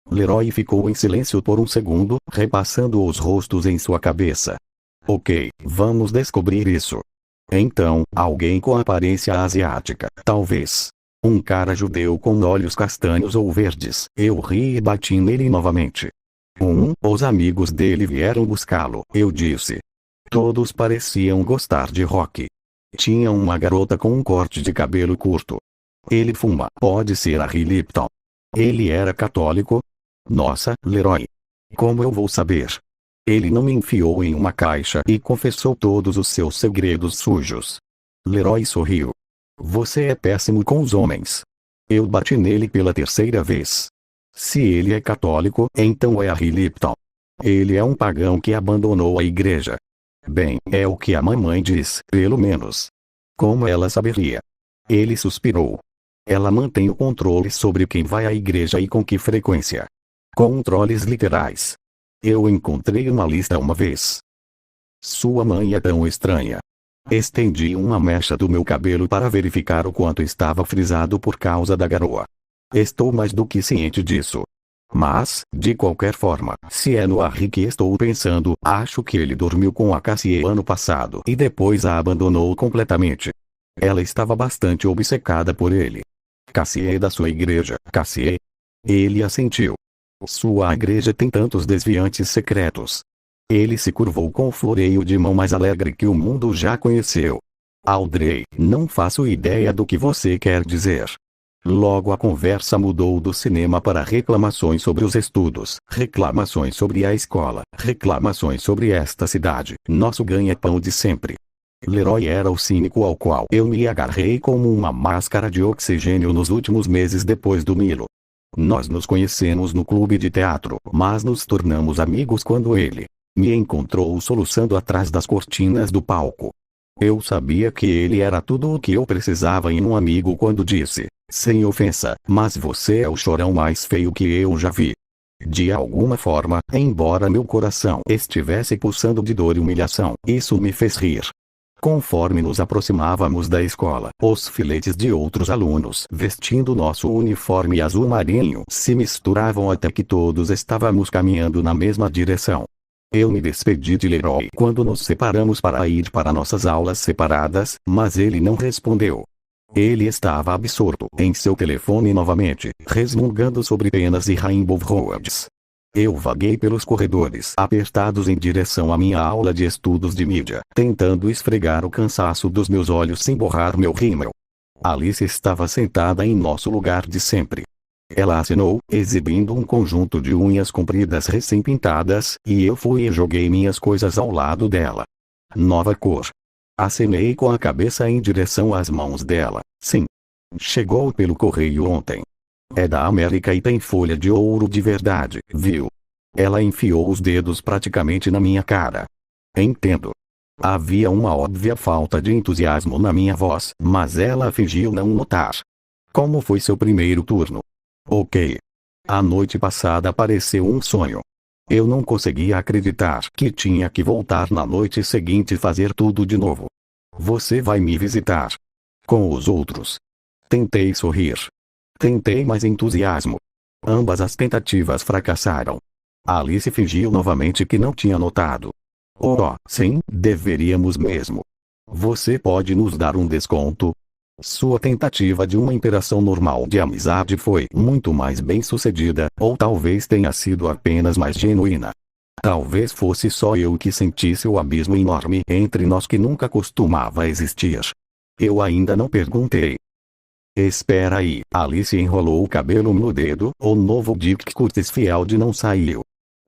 Leroy ficou em silêncio por um segundo, repassando os rostos em sua cabeça. Ok, vamos descobrir isso. Então, alguém com aparência asiática, talvez. Um cara judeu com olhos castanhos ou verdes. Eu ri e bati nele novamente. Os amigos dele vieram buscá-lo, eu disse. Todos pareciam gostar de rock. Tinha uma garota com um corte de cabelo curto. Ele fuma, pode ser a Lipton. Ele era católico? Nossa, Leroy. Como eu vou saber? Ele não me enfiou em uma caixa e confessou todos os seus segredos sujos. Leroy sorriu. Você é péssimo com os homens. Eu bati nele pela 3ª vez. Se ele é católico, então é a Lipton. Ele é um pagão que abandonou a igreja. Bem, é o que a mamãe diz, pelo menos. Como ela saberia? Ele suspirou. Ela mantém o controle sobre quem vai à igreja e com que frequência. Controles literais. Eu encontrei uma lista uma vez. Sua mãe é tão estranha. Estendi uma mecha do meu cabelo para verificar o quanto estava frisado por causa da garoa. Estou mais do que ciente disso. Mas, de qualquer forma, se é no Harry que estou pensando, acho que ele dormiu com a Cassie ano passado e depois a abandonou completamente. Ela estava bastante obcecada por ele. Cassie é da sua igreja, Cassie? Ele assentiu. Sua igreja tem tantos desviantes secretos. Ele se curvou com o floreio de mão mais alegre que o mundo já conheceu. Audrey, não faço ideia do que você quer dizer. Logo a conversa mudou do cinema para reclamações sobre os estudos, reclamações sobre a escola, reclamações sobre esta cidade, nosso ganha-pão de sempre. Leroy era o cínico ao qual eu me agarrei como uma máscara de oxigênio nos últimos meses depois do Milo. Nós nos conhecemos no clube de teatro, mas nos tornamos amigos quando ele me encontrou soluçando atrás das cortinas do palco. Eu sabia que ele era tudo o que eu precisava em um amigo quando disse, sem ofensa, mas você é o chorão mais feio que eu já vi. De alguma forma, embora meu coração estivesse pulsando de dor e humilhação, isso me fez rir. Conforme nos aproximávamos da escola, os filetes de outros alunos vestindo nosso uniforme azul marinho se misturavam até que todos estávamos caminhando na mesma direção. Eu me despedi de Leroy quando nos separamos para ir para nossas aulas separadas, mas ele não respondeu. Ele estava absorto em seu telefone novamente, resmungando sobre penas e Rainbow Roads. Eu vaguei pelos corredores apertados em direção à minha aula de estudos de mídia, tentando esfregar o cansaço dos meus olhos sem borrar meu rímel. Alice estava sentada em nosso lugar de sempre. Ela acenou, exibindo um conjunto de unhas compridas recém-pintadas, e eu fui e joguei minhas coisas ao lado dela. Nova cor. Acenei com a cabeça em direção às mãos dela. Sim. Chegou pelo correio ontem. É da América e tem folha de ouro de verdade, viu? Ela enfiou os dedos praticamente na minha cara. Entendo. Havia uma óbvia falta de entusiasmo na minha voz, mas ela fingiu não notar. Como foi seu primeiro turno? Ok. A noite passada pareceu um sonho. Eu não conseguia acreditar que tinha que voltar na noite seguinte e fazer tudo de novo. Você vai me visitar? Com os outros. Tentei sorrir. Tentei mais entusiasmo. Ambas as tentativas fracassaram. Alice fingiu novamente que não tinha notado. Oh, sim, deveríamos mesmo. Você pode nos dar um desconto? Sua tentativa de uma interação normal de amizade foi muito mais bem-sucedida, ou talvez tenha sido apenas mais genuína. Talvez fosse só eu que sentisse o abismo enorme entre nós que nunca costumava existir. Eu ainda não perguntei. Espera aí, Alice enrolou o cabelo no dedo, o novo Dick Curtis Field não saiu.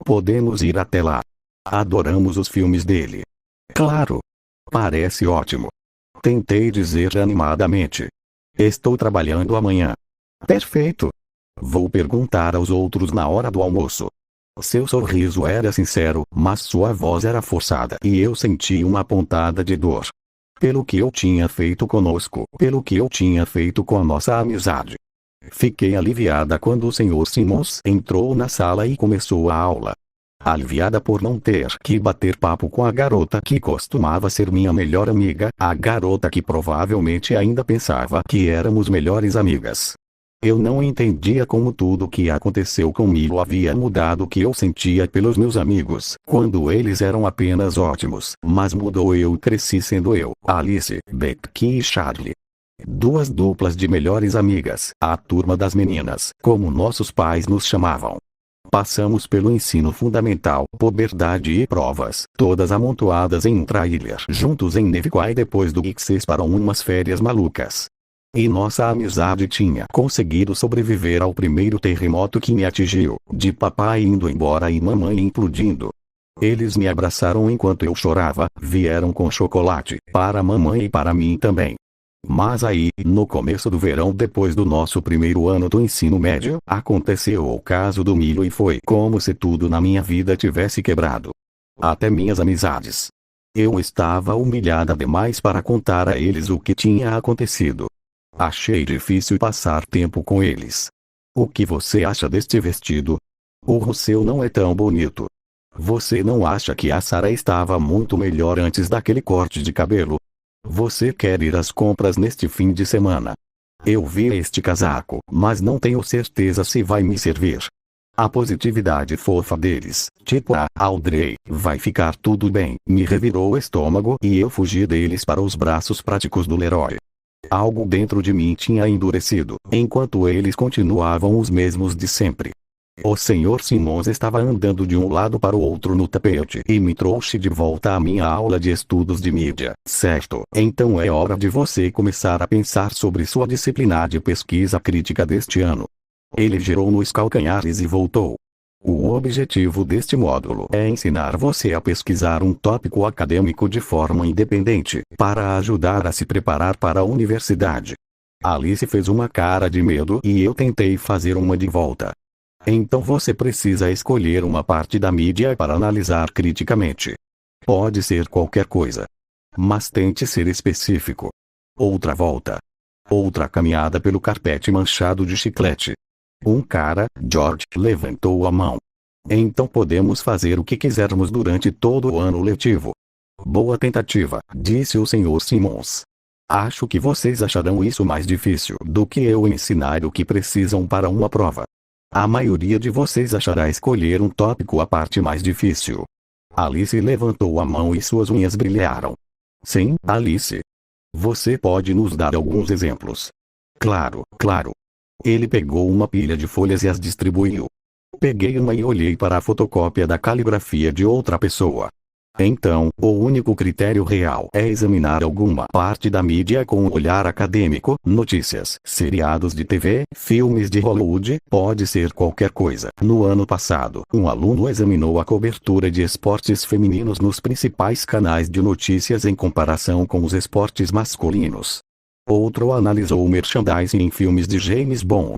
Podemos ir até lá. Adoramos os filmes dele. Claro. Parece ótimo. Tentei dizer animadamente. Estou trabalhando amanhã. Perfeito. Vou perguntar aos outros na hora do almoço. Seu sorriso era sincero, mas sua voz era forçada e eu senti uma pontada de dor. Pelo que eu tinha feito conosco, pelo que eu tinha feito com a nossa amizade. Fiquei aliviada quando o Sr. Simmons entrou na sala e começou a aula. Aliviada por não ter que bater papo com a garota que costumava ser minha melhor amiga, a garota que provavelmente ainda pensava que éramos melhores amigas. Eu não entendia como tudo o que aconteceu comigo havia mudado o que eu sentia pelos meus amigos, quando eles eram apenas ótimos, mas mudou eu cresci sendo eu, Alice, Becky e Charlie. Duas duplas de melhores amigas, a turma das meninas, como nossos pais nos chamavam. Passamos pelo ensino fundamental, puberdade e provas, todas amontoadas em um trailer juntos em Neviquai depois do Ixes para umas férias malucas. E nossa amizade tinha conseguido sobreviver ao primeiro terremoto que me atingiu, de papai indo embora e mamãe implodindo. Eles me abraçaram enquanto eu chorava, vieram com chocolate, para mamãe e para mim também. Mas aí, no começo do verão depois do nosso primeiro ano do ensino médio, aconteceu o caso do milho e foi como se tudo na minha vida tivesse quebrado. Até minhas amizades. Eu estava humilhada demais para contar a eles o que tinha acontecido. Achei difícil passar tempo com eles. O que você acha deste vestido? O seu não é tão bonito. Você não acha que a Sarah estava muito melhor antes daquele corte de cabelo? Você quer ir às compras neste fim de semana? Eu vi este casaco, mas não tenho certeza se vai me servir. A positividade fofa deles, tipo a Audrey, vai ficar tudo bem, me revirou o estômago e eu fugi deles para os braços práticos do Leroy. Algo dentro de mim tinha endurecido, enquanto eles continuavam os mesmos de sempre. O senhor Simmons estava andando de um lado para o outro no tapete e me trouxe de volta à minha aula de estudos de mídia, certo? Então é hora de você começar a pensar sobre sua disciplina de pesquisa crítica deste ano. Ele girou nos calcanhares e voltou. O objetivo deste módulo é ensinar você a pesquisar um tópico acadêmico de forma independente, para ajudar a se preparar para a universidade. Alice fez uma cara de medo e eu tentei fazer uma de volta. Então você precisa escolher uma parte da mídia para analisar criticamente. Pode ser qualquer coisa. Mas tente ser específico. Outra volta. Outra caminhada pelo carpete manchado de chiclete. Um cara, George, levantou a mão. Então podemos fazer o que quisermos durante todo o ano letivo. Boa tentativa, disse o senhor Simmons. Acho que vocês acharão isso mais difícil do que eu ensinar o que precisam para uma prova. A maioria de vocês achará escolher um tópico a parte mais difícil. Alice levantou a mão e suas unhas brilharam. Sim, Alice. Você pode nos dar alguns exemplos? Claro, claro. Ele pegou uma pilha de folhas e as distribuiu. Peguei uma e olhei para a fotocópia da caligrafia de outra pessoa. Então, o único critério real é examinar alguma parte da mídia com um olhar acadêmico, notícias, seriados de TV, filmes de Hollywood, pode ser qualquer coisa. No ano passado, um aluno examinou a cobertura de esportes femininos nos principais canais de notícias em comparação com os esportes masculinos. Outro analisou o merchandising em filmes de James Bond.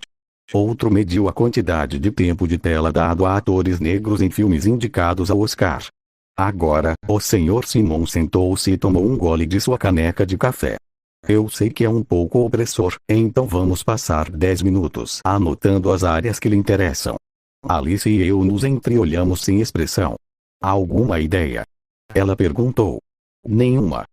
Outro mediu a quantidade de tempo de tela dado a atores negros em filmes indicados ao Oscar. Agora, o senhor Simmons sentou-se e tomou um gole de sua caneca de café. Eu sei que é um pouco opressor, então vamos passar 10 minutos anotando as áreas que lhe interessam. Alice e eu nos entreolhamos sem expressão. Alguma ideia? Ela perguntou. Nenhuma.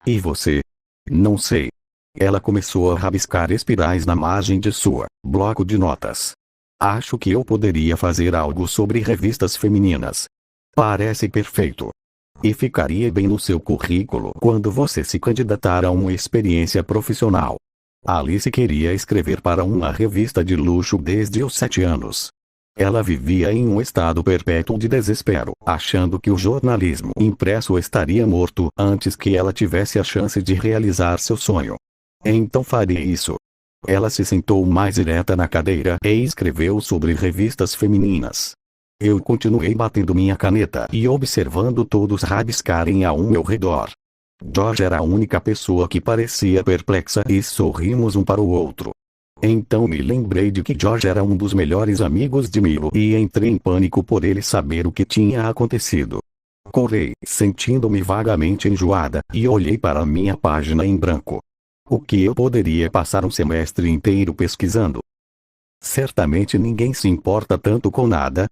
E você? Não sei. Ela começou a rabiscar espirais na margem de sua bloco de notas. Acho que eu poderia fazer algo sobre revistas femininas. Parece perfeito. E ficaria bem no seu currículo quando você se candidatar a uma experiência profissional. Alice queria escrever para uma revista de luxo desde os 7 anos. Ela vivia em um estado perpétuo de desespero, achando que o jornalismo impresso estaria morto antes que ela tivesse a chance de realizar seu sonho. Então faria isso. Ela se sentou mais ereta na cadeira e escreveu sobre revistas femininas. Eu continuei batendo minha caneta e observando todos rabiscarem ao meu redor. George era a única pessoa que parecia perplexa e sorrimos um para o outro. Então me lembrei de que George era um dos melhores amigos de Milo e entrei em pânico por ele saber o que tinha acontecido. Corri, sentindo-me vagamente enjoada, e olhei para minha página em branco. O que eu poderia passar um semestre inteiro pesquisando? Certamente ninguém se importa tanto com nada.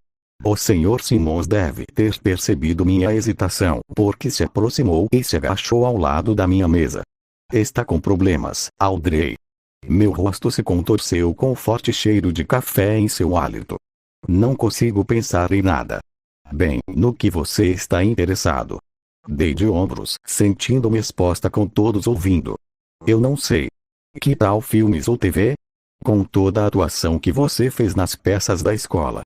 O senhor Simmons deve ter percebido minha hesitação, porque se aproximou e se agachou ao lado da minha mesa. Está com problemas, Audrey. Meu rosto se contorceu com o forte cheiro de café em seu hálito. Não consigo pensar em nada. Bem, no que você está interessado? Dei de ombros, sentindo-me exposta com todos ouvindo. Eu não sei. Que tal filmes ou TV? Com toda a atuação que você fez nas peças da escola.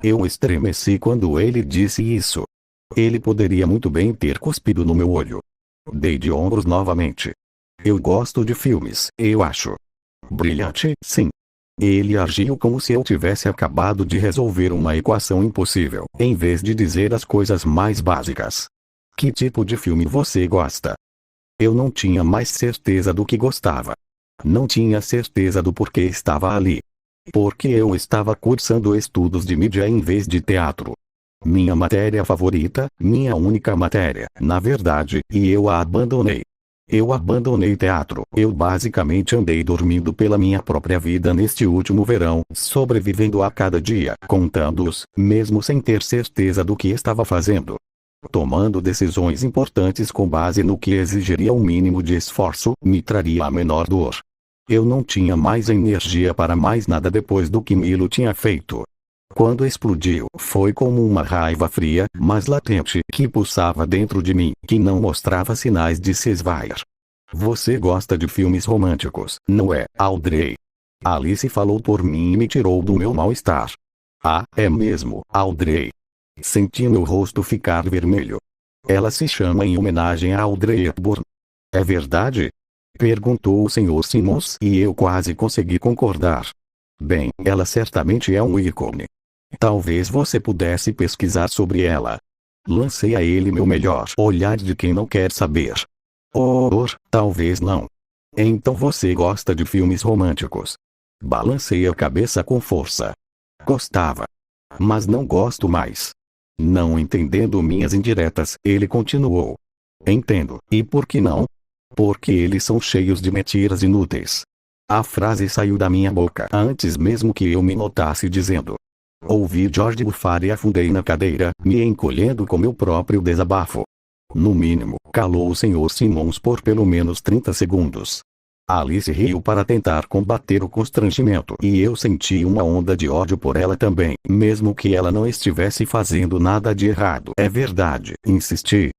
Eu estremeci quando ele disse isso. Ele poderia muito bem ter cuspido no meu olho. Dei de ombros novamente. Eu gosto de filmes, eu acho. Brilhante, sim. Ele agiu como se eu tivesse acabado de resolver uma equação impossível, em vez de dizer as coisas mais básicas. Que tipo de filme você gosta? Eu não tinha mais certeza do que gostava. Não tinha certeza do porquê estava ali. Porque eu estava cursando estudos de mídia em vez de teatro. Minha matéria favorita, minha única matéria, na verdade, e eu a abandonei. Eu abandonei teatro. Eu basicamente andei dormindo pela minha própria vida neste último verão, sobrevivendo a cada dia, contando-os, mesmo sem ter certeza do que estava fazendo. Tomando decisões importantes com base no que exigiria o mínimo de esforço, me traria a menor dor. Eu não tinha mais energia para mais nada depois do que Milo tinha feito. Quando explodiu, foi como uma raiva fria, mas latente, que pulsava dentro de mim, que não mostrava sinais de se esvair. Você gosta de filmes românticos, não é, Audrey? Alice falou por mim e me tirou do meu mal-estar. Ah, é mesmo, Audrey. Senti meu rosto ficar vermelho. Ela se chama em homenagem a Audrey Hepburn. É verdade? Perguntou o Sr. Simmons e eu quase consegui concordar. Bem, ela certamente é um ícone. Talvez você pudesse pesquisar sobre ela. Lancei a ele meu melhor olhar de quem não quer saber. Talvez não. Então você gosta de filmes românticos? Balancei a cabeça com força. Gostava. Mas não gosto mais. Não entendendo minhas indiretas, ele continuou. Entendo. E por que não? Porque eles são cheios de mentiras inúteis. A frase saiu da minha boca antes mesmo que eu me notasse dizendo. Ouvi George bufar e afundei na cadeira, me encolhendo com meu próprio desabafo. No mínimo, calou o Sr. Simmons por pelo menos 30 segundos. Alice riu para tentar combater o constrangimento e eu senti uma onda de ódio por ela também, mesmo que ela não estivesse fazendo nada de errado. É verdade, insisti.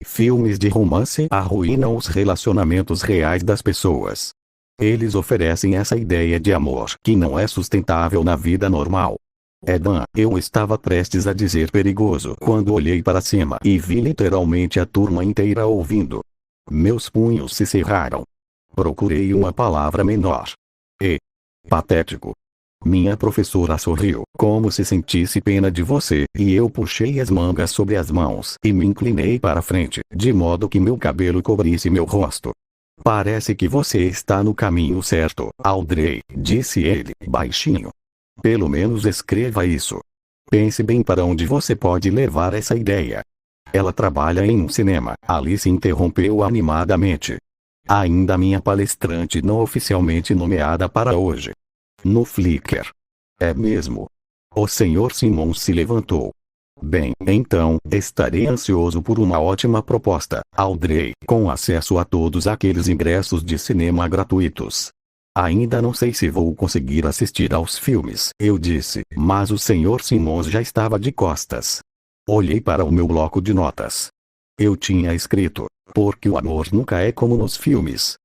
Filmes de romance arruinam os relacionamentos reais das pessoas. Eles oferecem essa ideia de amor que não é sustentável na vida normal. Edan, eu estava prestes a dizer perigoso quando olhei para cima e vi literalmente a turma inteira ouvindo. Meus punhos se cerraram. Procurei uma palavra menor. Patético. Minha professora sorriu, como se sentisse pena de você, e eu puxei as mangas sobre as mãos e me inclinei para frente, de modo que meu cabelo cobrisse meu rosto. Parece que você está no caminho certo, Audrey, disse ele, baixinho. Pelo menos escreva isso. Pense bem para onde você pode levar essa ideia. Ela trabalha em um cinema, Alice interrompeu animadamente. Ainda minha palestrante não oficialmente nomeada para hoje. No Flickr. É mesmo. O Sr. Simmons se levantou. Bem, então, estarei ansioso por uma ótima proposta, Audrey, com acesso a todos aqueles ingressos de cinema gratuitos. Ainda não sei se vou conseguir assistir aos filmes, eu disse, mas o Sr. Simmons já estava de costas. Olhei para o meu bloco de notas. Eu tinha escrito, porque o amor nunca é como nos filmes.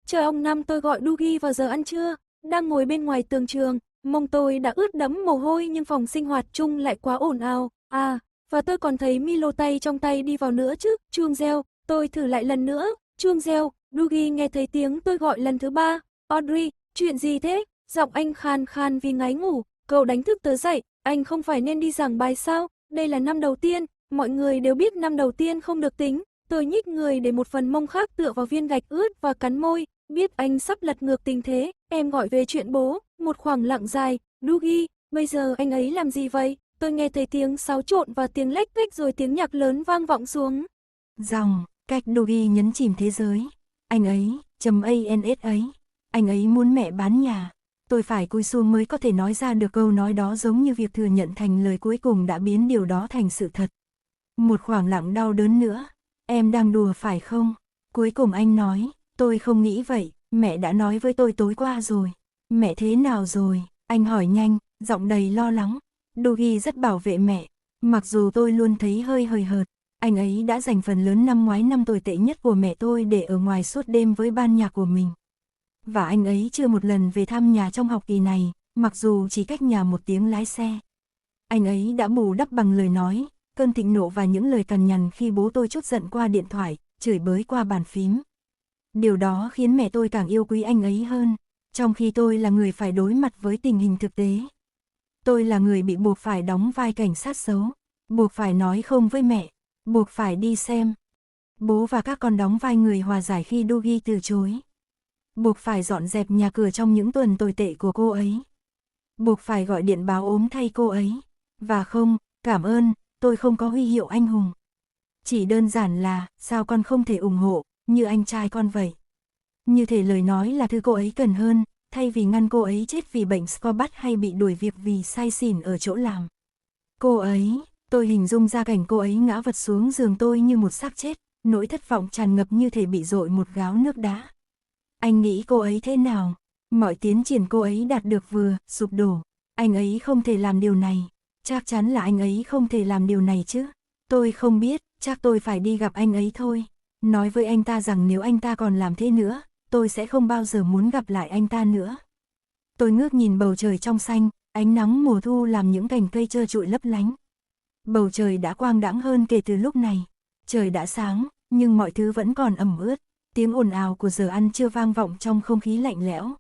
Chờ ông Năm, tôi gọi Dougie vào giờ ăn trưa. Đang ngồi bên ngoài tường trường, mông tôi đã ướt đẫm mồ hôi nhưng phòng sinh hoạt chung lại quá ồn ào. À, và tôi còn thấy Milo tay trong tay đi vào nữa chứ. Chuông reo, tôi thử lại lần nữa. Chuông reo, Dougie nghe thấy tiếng tôi gọi lần thứ 3. Audrey, chuyện gì thế? Giọng anh khan khan vì ngáy ngủ. Cậu đánh thức tớ dậy, anh không phải nên đi giảng bài sao? Đây là năm đầu tiên, mọi người đều biết năm đầu tiên không được tính. Tôi nhích người để một phần mông khác tựa vào viên gạch ướt và cắn môi. Biết anh sắp lật ngược tình thế, em gọi về chuyện bố. Một khoảng lặng dài. Dougie, bây giờ anh ấy làm gì vậy? Tôi nghe thấy tiếng xáo trộn và tiếng lách cách rồi tiếng nhạc lớn vang vọng xuống. Dòng, cách Dougie nhấn chìm thế giới. Anh ấy, .ans ấy. Anh ấy muốn mẹ bán nhà. Tôi phải cúi xuống mới có thể nói ra được câu nói đó, giống như việc thừa nhận thành lời cuối cùng đã biến điều đó thành sự thật. Một khoảng lặng đau đớn nữa. Em đang đùa phải không? Cuối cùng anh nói, tôi không nghĩ vậy, mẹ đã nói với tôi tối qua rồi. Mẹ thế nào rồi? Anh hỏi nhanh, giọng đầy lo lắng. Dougie rất bảo vệ mẹ, mặc dù tôi luôn thấy hơi hời hợt. Anh ấy đã dành phần lớn năm ngoái, năm tồi tệ nhất của mẹ tôi, để ở ngoài suốt đêm với ban nhạc của mình. Và anh ấy chưa một lần về thăm nhà trong học kỳ này, mặc dù chỉ cách nhà 1 tiếng lái xe. Anh ấy đã bù đắp bằng lời nói, cơn thịnh nộ và những lời cằn nhằn khi bố tôi trút giận qua điện thoại, chửi bới qua bàn phím. Điều đó khiến mẹ tôi càng yêu quý anh ấy hơn, trong khi tôi là người phải đối mặt với tình hình thực tế. Tôi là người bị buộc phải đóng vai cảnh sát xấu, buộc phải nói không với mẹ, buộc phải đi xem bố và các con đóng vai người hòa giải khi Dougie từ chối. Buộc phải dọn dẹp nhà cửa trong những tuần tồi tệ của cô ấy. Buộc phải gọi điện báo ốm thay cô ấy. Và không, cảm ơn, tôi không có huy hiệu anh hùng. Chỉ đơn giản là, sao con không thể ủng hộ, như anh trai con vậy. Như thể lời nói là thứ cô ấy cần hơn, thay vì ngăn cô ấy chết vì bệnh scorbut hay bị đuổi việc vì say xỉn ở chỗ làm. Cô ấy, tôi hình dung ra cảnh cô ấy ngã vật xuống giường tôi như một xác chết, nỗi thất vọng tràn ngập như thể bị dội một gáo nước đá. Anh nghĩ cô ấy thế nào? Mọi tiến triển cô ấy đạt được vừa sụp đổ. Anh ấy không thể làm điều này. Chắc chắn là anh ấy không thể làm điều này chứ. Tôi không biết, chắc tôi phải đi gặp anh ấy thôi. Nói với anh ta rằng nếu anh ta còn làm thế nữa, tôi sẽ không bao giờ muốn gặp lại anh ta nữa. Tôi ngước nhìn bầu trời trong xanh, Ánh nắng mùa thu làm những cành cây trơ trụi lấp lánh. Bầu trời đã quang đãng hơn kể từ lúc này. Trời đã sáng, nhưng mọi thứ vẫn còn ẩm ướt. Tiếng ồn ào của giờ ăn trưa vang vọng trong không khí lạnh lẽo.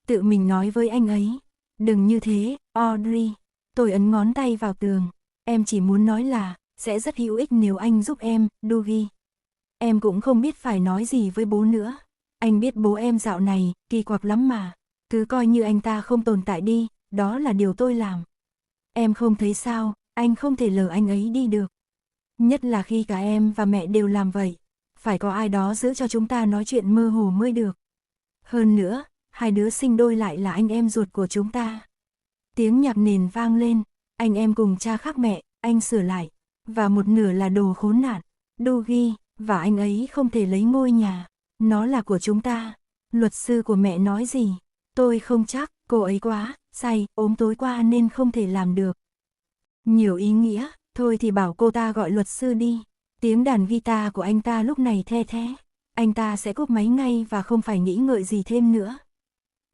Tự mình nói với anh ấy, đừng như thế, Audrey. Tôi ấn ngón tay vào tường. Em chỉ muốn nói là, sẽ rất hữu ích nếu anh giúp em, Dougie. Em cũng không biết phải nói gì với bố nữa. Anh biết bố em dạo này, kỳ quặc lắm mà. Cứ coi như anh ta không tồn tại đi, đó là điều tôi làm. Em không thấy sao, anh không thể lờ anh ấy đi được. Nhất là khi cả em và mẹ đều làm vậy. Phải có ai đó giữ cho chúng ta nói chuyện mơ hồ mới được. Hơn nữa, hai đứa sinh đôi lại là anh em ruột của chúng ta. Tiếng nhạc nền vang lên, anh em cùng cha khác mẹ, anh sửa lại. Và một nửa là đồ khốn nạn. Dougie, và anh ấy không thể lấy ngôi nhà. Nó là của chúng ta. Luật sư của mẹ nói gì? Tôi không chắc, cô ấy quá, say, ốm tối qua nên không thể làm được. Nhiều ý nghĩa, thôi thì bảo cô ta gọi luật sư đi. Tiếng đàn guitar của anh ta lúc này the thé. Anh ta sẽ cúp máy ngay và không phải nghĩ ngợi gì thêm nữa.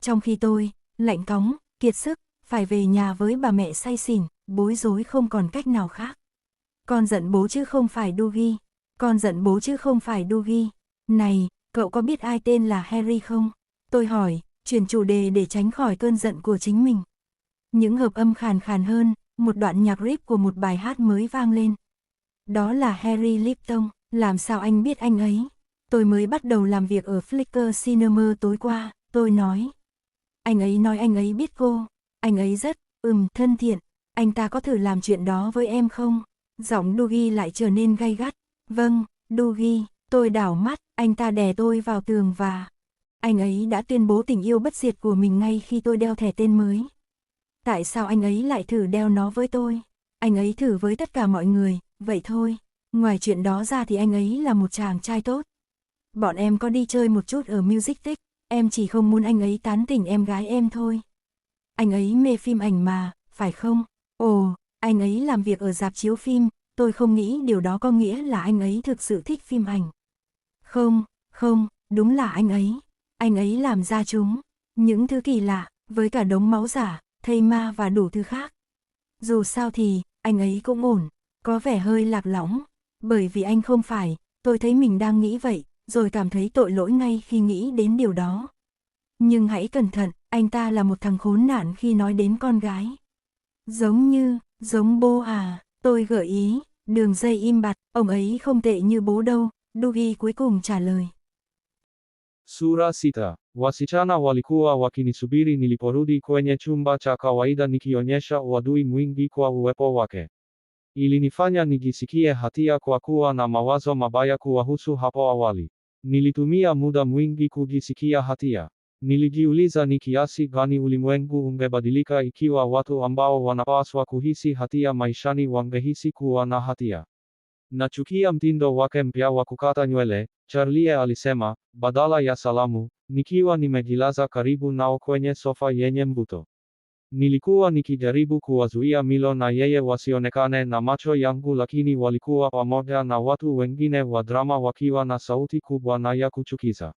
Trong khi tôi, lạnh cóng, kiệt sức, phải về nhà với bà mẹ say xỉn, bối rối không còn cách nào khác. Con giận bố chứ không phải Dougie. Con giận bố chứ không phải Dougie. Này, cậu có biết ai tên là Harry không? Tôi hỏi, chuyển chủ đề để tránh khỏi cơn giận của chính mình. Những hợp âm khàn khàn hơn, một đoạn nhạc rip của một bài hát mới vang lên. Đó là Harry Lipton, làm sao anh biết anh ấy? Tôi mới bắt đầu làm việc ở Flickr Cinema tối qua, tôi nói. Anh ấy nói anh ấy biết cô, anh ấy rất, thân thiện, anh ta có thử làm chuyện đó với em không? Giọng Dougie lại trở nên gay gắt. Vâng, Dougie, tôi đảo mắt, anh ta đè tôi vào tường và... Anh ấy đã tuyên bố tình yêu bất diệt của mình ngay khi tôi đeo thẻ tên mới. Tại sao anh ấy lại thử đeo nó với tôi? Anh ấy thử với tất cả mọi người, vậy thôi. Ngoài chuyện đó ra thì anh ấy là một chàng trai tốt. Bọn em có đi chơi một chút ở Music Tech, em chỉ không muốn anh ấy tán tỉnh em gái em thôi. Anh ấy mê phim ảnh mà, phải không? Ồ, anh ấy làm việc ở rạp chiếu phim, tôi không nghĩ điều đó có nghĩa là anh ấy thực sự thích phim ảnh. Không, đúng là anh ấy làm ra chúng. Những thứ kỳ lạ, với cả đống máu giả, thây ma và đủ thứ khác. Dù sao thì, anh ấy cũng ổn, có vẻ hơi lạc lõng. Bởi vì anh không phải, tôi thấy mình đang nghĩ vậy, rồi cảm thấy tội lỗi ngay khi nghĩ đến điều đó. Nhưng hãy cẩn thận, anh ta là một thằng khốn nạn khi nói đến con gái. Giống bố à, tôi gợi ý, đường dây im bặt, ông ấy không tệ như bố đâu, Dougie cuối cùng trả lời. Sura sita, wasichana walikuwa wakinisubiri niliporudi kwenye chumba cha kawaida nikionyesha uadui mwingi kwa uwepo wake. Ilinifanya nijisikie hatia kwa kuwa na mawazo mabaya kuwahusu hapo awali. Nilitumia muda mwingi kujisikia hatia. Nilijiuliza ni kiasi gani ulimwengu ungebadilika ikiwa watu ambao wanapaswa kuhisi hatia maishani wangehisi kuwa na hatia. Nachukia mtindo wake mpya wa kukata nywele, Charlie alisema, badala ya salamu, nikiwa nimejilaza karibu nao kwenye sofa yenye mvuto. Nilikuwa nikijaribu kuwazuia Milo na yeye wasionekane na macho yangu, lakini walikuwa pamoja na watu wengine wa drama wakiwa na sauti kubwa na ya kuchukiza.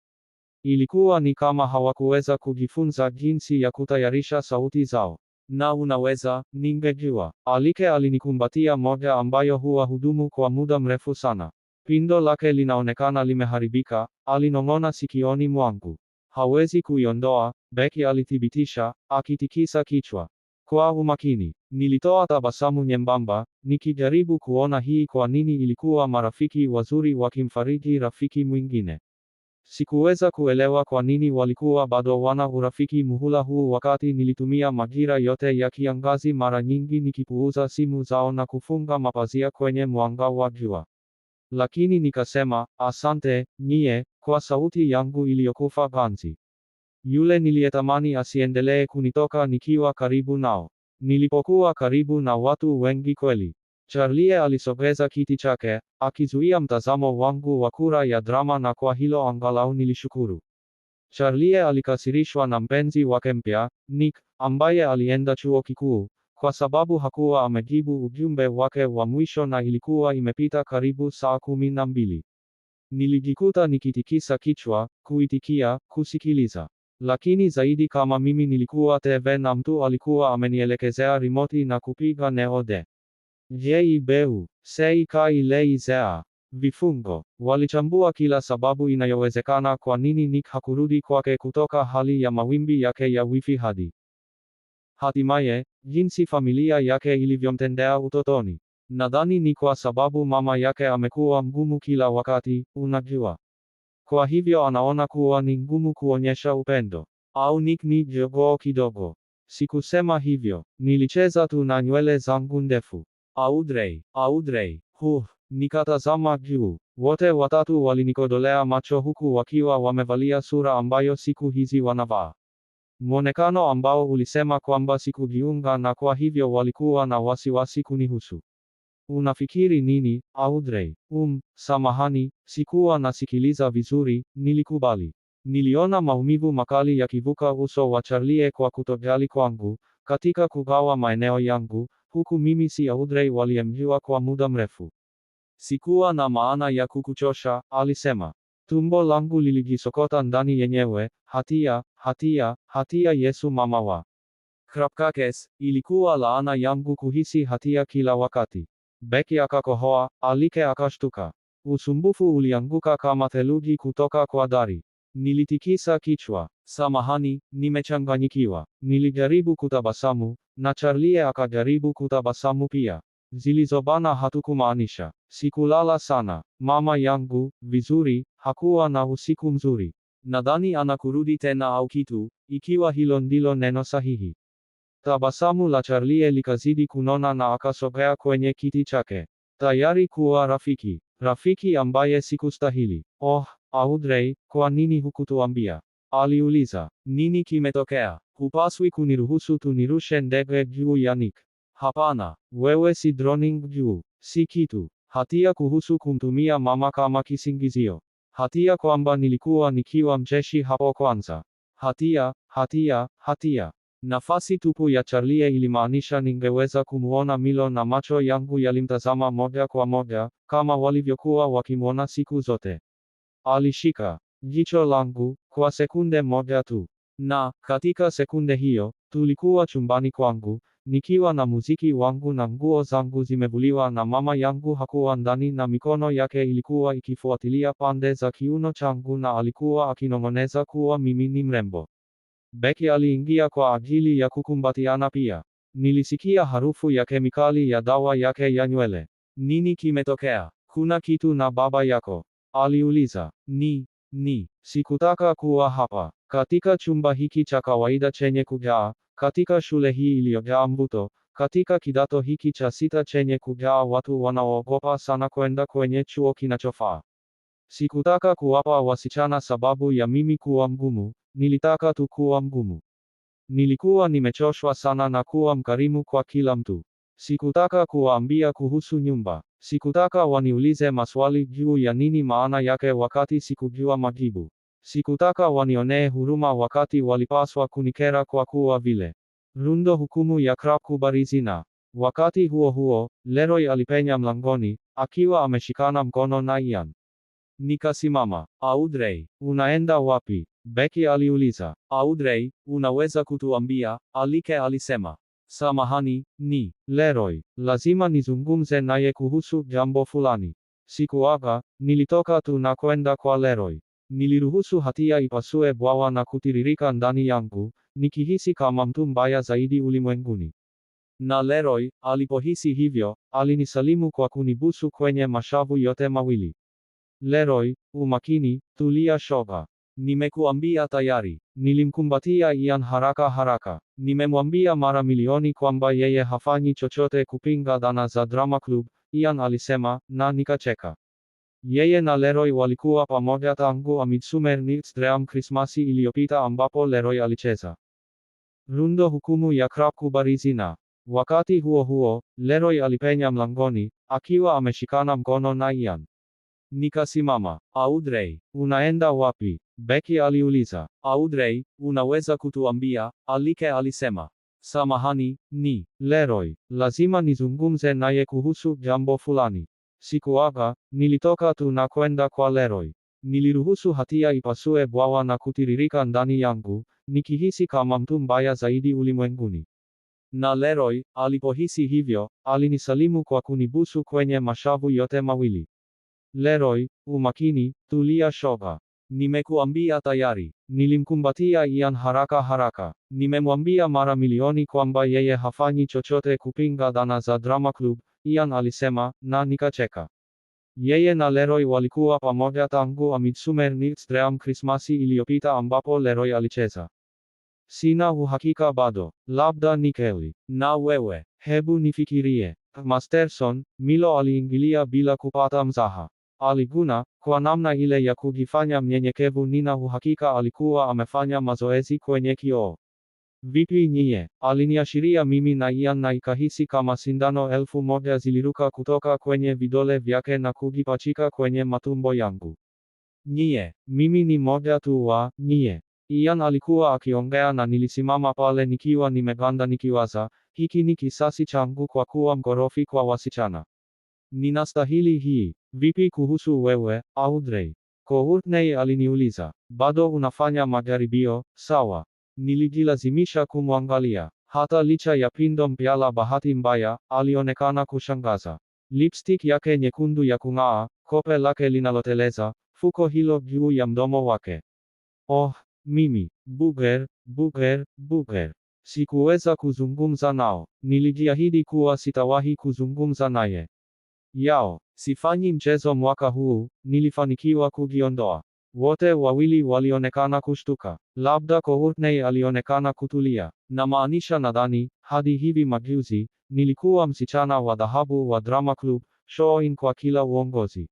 Ilikuwa ni kama hawakuweza kujifunza jinsi ya kutayarisha sauti zao. Na unaweza, ningejua. Alike alinikumbatia moja ambayo huwa hudumu kwa muda mrefu sana. Pindo lake linaonekana limeharibika, alinong'ona sikioni mwangu. Hawezi kuiondoa, Becky alithibitisha, akitikisa kichwa. Kwa umakini, nilitoa tabasamu nyembamba, nikijaribu kuona hii kwa nini ilikuwa marafiki wazuri wakimfariji rafiki mwingine. Sikuweza kuelewa kwa nini walikuwa bado wana urafiki muhula huu wakati nilitumia majira yote ya kiangazi mara nyingi nikipuuza simu zao na kufunga mapazia kwenye mwanga wa jua. Lakini nikasema, asante, nyie, kwa sauti yangu iliyokufa ganzi. Yule niliyetamani asiendelee kunitoka nikiwa karibu nao. Nilipokuwa karibu na watu wengi kweli. Charlie alisogeza kiti chake, akizuia mtazamo wangu wa kura ya drama, na kwa hilo angalau nilishukuru. Charlie alikasirishwa na mpenzi wake mpya, Nick, ambaye alienda chuo kikuu, kwa sababu hakuwa amejibu ujumbe wake wa mwisho na ilikuwa imepita karibu saa 12. Nilijikuta nikitikisa kichwa, kuitikia, kusikiliza. Lakini zaidi kama mimi nilikuwa TV na mtu alikuwa amenielekezea remote na kupiga neode. Jei beu, sei kai lei zea. Vifungo. Walichambua kila sababu inayowezekana kwa nini Nick hakurudi kwake kutoka hali ya mawimbi yake ya wifi hadi hatimaye, jinsi familia yake ilivyomtendea utotoni. Nadhani ni kwa sababu mama yake amekuwa mgumu kila wakati, unajua. Kwa hivyo anaona kuwa ni ngumu kuonyesha upendo. Au Nick ni jogoo kidogo. Sikusema hivyo, nilicheza tu na nywele zangu ndefu. Audrey, nikatazama juu. Wote watatu walinikodolea macho huku wakiwa wamevalia sura ambayo siku hizi wanavaa. Mwonekano ambao ulisema kwamba sikujiunga na kwa hivyo walikuwa na wasiwasi kunihusu. Unafikiri nini, Audrey? Samahani, sikuwa nasikiliza vizuri, nilikubali. Niliona maumivu makali yakivuka uso wa Charlie kwa kutojali kwangu, katika kugawa maeneo yangu, huku mimi si Audrey waliyemjua kwa muda mrefu. Sikuwa na maana ya kukuchosha, alisema. Tumbo langu lilijisokota ndani yenyewe, hatia Yesu mama wa Krapkakes, ilikuwa laana yangu kuhisi hatia kila wakati. Becky akakohoa, Alike akashtuka. Usumbufu ulianguka kama theluji kutoka kwa dari. Nilitikisa kichwa. Samahani, nimechanganyikiwa. Nilijaribu kutabasamu, na Charlie akajaribu kutabasamu pia. Zilizobana hatukumaanisha. Sikulala sana. Mama yangu, vizuri, hakuwa na usiku mzuri. Nadhani anakurudi tena au kitu, ikiwa hilo ndilo neno sahihi. Tabasamu la Charlie likazidi kunona na akasogea kwenye kiti chake. Tayari kuwa rafiki. Rafiki ambaye sikustahili. Oh, Audrey, kwa nini hukutuambia? Aliuliza. Nini kimetokea? Hupaswi kuniruhusu tunirushe ndege juu ya Nick. Hapana, wewe si droning juu. Si kitu. Hatia kuhusu kumtumia mama kama kisingizio. Hatia kwamba nilikuwa nikiwa mjeshi hapo kwanza. Hatia. Nafasi tupu ya Charlie ilimaanisha ningeweza kumuona Milo na macho yangu yalimtazama moja kwa moja, kama walivyokuwa wakimwona siku zote. Alishika jicho langu, kwa sekunde moja tu. Na, katika sekunde hiyo, tulikuwa chumbani kwangu, nikiwa na muziki wangu na nguo zangu zimevuliwa na mama yangu hakuwa ndani na mikono yake ilikuwa ikifuatilia pande za kiuno changu na alikuwa akinong'oneza kuwa mimi ni mrembo. Becky aliingia kwa ajili ya kukumbatiana pia. Nilisikia harufu ya kemikali ya dawa yake ya nywele. Nini kimetokea? Kuna kitu na baba yako? Aliuliza. Sikutaka kuwa hapa. Katika chumba hiki cha kawaida chenye kujaa, katika shule hii iliyojaa mvuto, katika kidato hiki cha 6 chenye kujaa watu wanaoogopa sana kwenda kwenye chuo kinachofaa. Sikutaka kuwapa wasichana sababu ya mimi kuwa mgumu, nilitaka tu kuwa mgumu. Nilikuwa nimechoshwa sana na kuwa mkarimu kwa kila mtu. Sikutaka kuwaambia kuhusu nyumba. Sikutaka waniulize maswali juu ya nini maana yake wakati sikujua majibu. Sikutaka wanionee huruma wakati walipaswa kunikera kwa kuwa vile. Rundo hukumu ya crap kubarizina. Wakati huo huo, Leroy alipenya mlangoni, akiwa ameshikana mkono na Ian. Nikasimama. Audrey, unaenda wapi? Becky aliuliza. Audrey, unaweza kutuambia? Alike alisema. Samahani, Leroy, lazima nizungumze naye kuhusu jambo fulani. Sikuaga, nilitoka tu na kwenda kwa Leroy. Niliruhusu hatia ipasue bwawa na kutiririka ndani yangu, nikihisi kama mtu mbaya zaidi ulimwenguni. Na Leroy, alipohisi hivyo, alinisalimu kwa kunibusu kwenye mashavu yote mawili. Leroy, umakini, tulia shoga. Nimekuambia tayari. Nilimkumbatia Ian haraka. Nimemwambia mara milioni kwamba yeye hafanyi chochote kupinga dhana za drama club, Ian alisema, na nikacheka. Yeye na Leroy walikuwa pamoja tangu A Midsummer Night's Dream Krismasi iliyopita ambapo Leroy alicheza rundo hukumu ya crap kubarizina. Wakati huo huo, Leroy alipenya mlangoni, akiwa ameshikana mkono na Ian. Nikasimama. Audrey, unaenda wapi? Becky aliuliza. Audrey, unaweza kutuambia? Alike alisema. Samahani, Leroy, lazima nizungumze naye kuhusu jambo fulani. Sikuaga, nilitoka tu na kwenda kwa Leroy. Niliruhusu hatia ipasue bwawa na kutiririka ndani yangu, nikihisi kama mtu mbaya zaidi ulimwenguni. Na Leroy, alipohisi hivyo, alinisalimu kwa kunibusu kwenye mashavu yote mawili. Leroy, umakini, tulia shoga. Nimekuambia tayari. Nilimkumbatia Ian haraka haraka. Nimemwambia mara milioni kwamba yeye hafanyi chochote kupinga dhana za drama club, Ian alisema, na nikacheka. Yeye na Leroy walikuwa pamoja tangu Midsummer Night's Dream Krismasi iliyopita ambapo Leroy alicheza. Sina uhakika bado, labda ni Kelly. Na wewe, hebu nifikirie. Masterson, Milo aliingilia bila kupata mzaha. Aliguna, kwa namna ile ya kujifanya mnyenyekevu. Nina uhakika alikuwa amefanya mazoezi kwenye kioo. Vipi nyie? Aliniashiria mimi na Ian na ikahisi kama sindano 1000 ziliruka kutoka kwenye vidole vyake na kujipachika kwenye matumbo yangu. Nyie, mimi ni moja tu wa nyie. Ian alikuwa akiongea na nilisimama pale nikiwa nimeganda nikiwaza, hiki ni kisasi changu kwa kuwa mkorofi kwa wasichana. Ninastahili hii. Vipi kuhusu wewe, Audrey? Courtney aliniuliza. Bado unafanya majaribio, sawa? Nilijilazimisha kumwangalia. Hata licha ya pindo mpya la bahati mbaya, alionekana kushangaza. Lipstick yake nyekundu ya kung'aa, kope lake linaloteleza, fuko hilo juu ya mdomo wake. Oh, mimi, Booger. Sikuweza kuzungumza nao. Nilijiahidi kuwa sitawahi kuzungumza naye. Yao, sifanyi mchezo mwaka huu, nilifanikiwa kujiondoa. Wote wawili walionekana kushtuka. Labda Courtney alionekana kutulia. Na maanisha nadhani, hadi hivi majuzi, nilikuwa msichana wa dhahabu wa drama club, show-in kwa kila uongozi.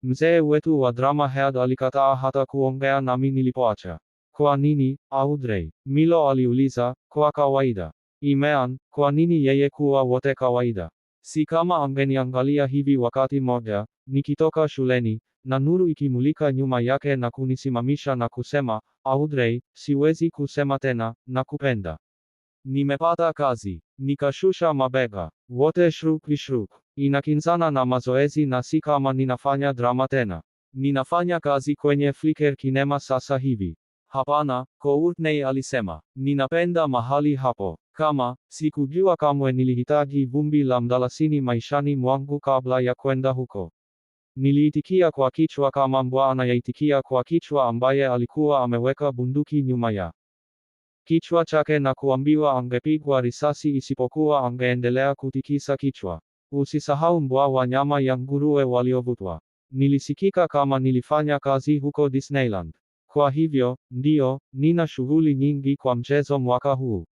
Mzee wetu wa drama head alikataa hata kuongea nami nilipoacha. Kwa nini, Audrey? Milo aliuliza, kwa kawaida. Imean, kwa nini yeye kuwa wote kawaida? Si kama angeniangalia hivi wakati moja, nikitoka shuleni, na nuru ikimulika nyuma yake na kunisimamisha na kusema, Audrey, siwezi kusema tena, nakupenda. Nimepata kazi. Nikashusha mabega. Wote shruk. Inakinzana na mazoezi na si kama ninafanya drama tena. Ninafanya kazi kwenye Flickr kinema sasa hivi. Hapana, Courtney alisema. Ninapenda mahali hapo. Kama, sikujua kamwe nilihitaji vumbi la mdalasini maishani mwangu kabla ya kwenda huko. Niliitikia kwa kichwa kama mbwa anayeitikia kwa kichwa ambaye alikuwa ameweka bunduki nyuma ya kichwa chake na kuambiwa angepigwa risasi isipokuwa angeendelea kutikisa kichwa. Usisahau mbwa wa nyama ya nguruwe waliovutwa. Nilisikika kama nilifanya kazi huko Disneyland. Kwa hivyo, ndio, nina shughuli nyingi kwa mchezo mwaka huu.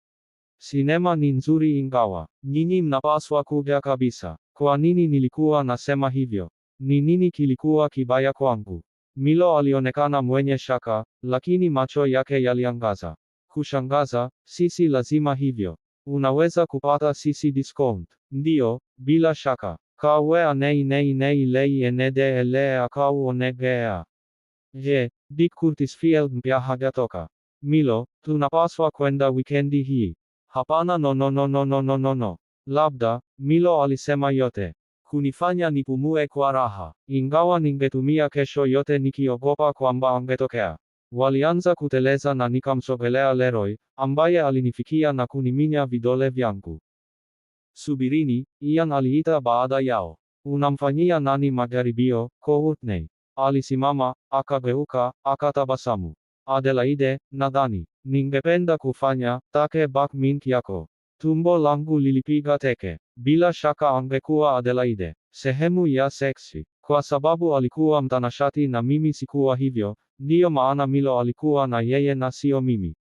Sinema ni nzuri ingawa nyinyi mnapaswa kuja kabisa. Kwa nini nilikuwa nasema hivyo? Ni nini kilikuwa kibaya kwangu? Milo alionekana mwenye shaka, lakini macho yake yaliangaza. Kushangaza, sisi lazima hivyo. Unaweza kupata sisi discount. Ndio, bila shaka. Kawe anei leyende ele akau onegea. Je, Dick Curtisfield mpya hajatoka? Milo, tunapaswa kwenda wikendi hii. Hapana no. Labda, Milo alisema yote. Kunifanya nipumue kwa raha. Ingawa ningetumia kesho yote nikiogopa kwamba angetokea. Walianza kuteleza na nikamsogelea Leroy, ambaye alinifikia na kuniminya vidole vyangu. Subirini, Ian aliita baada yao. Unamfanyia nani majaribio, Courtney? Alisimama, akageuka, akatabasamu. Adelaide, nadhani ningependa kufanya take back mint yako. Tumbo langu lilipiga teke. Bila shaka angekuwa Adelaide, sehemu ya seksi. Kwa sababu alikuwa mtanashati na mimi sikuwa hivyo, ndiyo maana Milo alikuwa na yeye na sio mimi.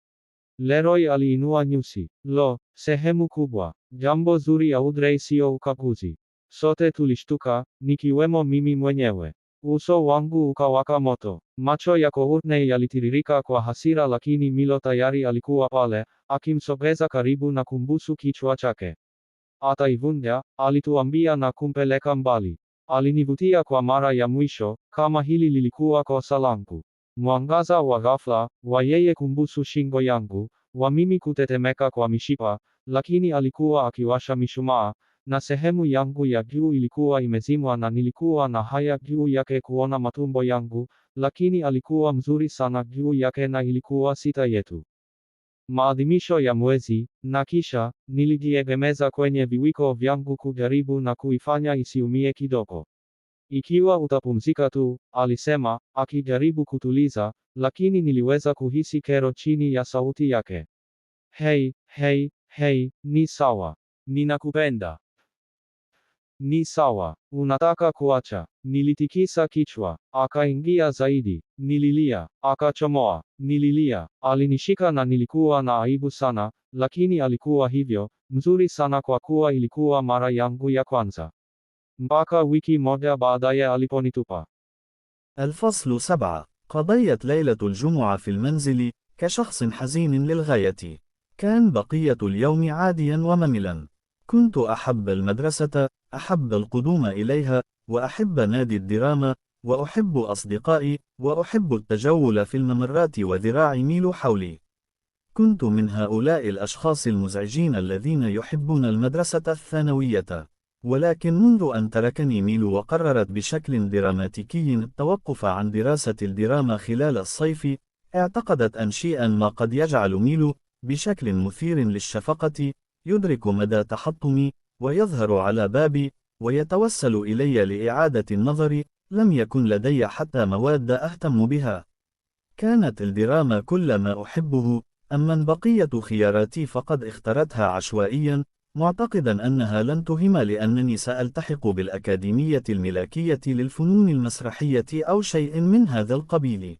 Leroy aliinua nyusi. Lo, sehemu kubwa. Jambo zuri Audrey, sio ukaguzi. Sote tulishtuka, nikiwemo mimi mwenyewe. Uso wangu ukawaka moto. Macho ya Courtney yalitiririka kwa hasira, lakini Milo tayari alikuwa pale, akimsogeza karibu na kumbusu kichwa chake. Ataivunja, alituambia na kumpeleka mbali. Alinivutia kwa mara ya mwisho, kama hili lilikuwa kosa langu. Mwangaza wa ghafla, wa yeye kumbusu shingo yangu, wa mimi kutetemeka kwa mishipa, lakini alikuwa akiwasha mishumaa, na sehemu yangu ya juu ilikuwa imezimwa na nilikuwa na haya juu yake kuona matumbo yangu, lakini alikuwa mzuri sana juu yake na ilikuwa sita yetu. Maadhimisho ya mwezi, na kisha, nilijiegemeza kwenye viwiko vyangu kujaribu na kuifanya isiumie kidogo. Ikiwa utapumzika tu, alisema, akijaribu kutuliza, lakini niliweza kuhisi kero chini ya sauti yake. Hey, ni sawa. Ninakupenda. Ni sawa, unataka kuacha. Nilitikisa kichwa, akaingia zaidi, nililia, akachomoa, nililia, alinishika na nilikuwa na aibu sana, lakini alikuwa hivyo, mzuri sana kwa kuwa ilikuwa mara yangu ya kwanza. Mpaka wiki moja baadaye aliponitupa. الفصل 7. قضيت ليلة الجمعة في المنزل كشخص حزين للغاية. كان بقية اليوم عاديا ومملا. كنت أحب المدرسة، أحب القدوم إليها، وأحب نادي الدراما، وأحب أصدقائي، وأحب التجول في الممرات وذراع ميل حولي. كنت من هؤلاء الأشخاص المزعجين الذين يحبون المدرسة الثانوية. ولكن منذ أن تركني ميل وقررت بشكل دراماتيكي التوقف عن دراسة الدراما خلال الصيف، اعتقدت أن شيئا ما قد يجعل ميل بشكل مثير للشفقة يدرك مدى تحطمي ويظهر على بابي ويتوسل إلي لإعادة النظر. لم يكن لدي حتى مواد أهتم بها. كانت الدراما كل ما أحبه، أما بقية خياراتي فقد اخترتها عشوائيا، معتقدا أنها لن تهم لأنني سألتحق بالأكاديمية الملكية للفنون المسرحية أو شيء من هذا القبيل.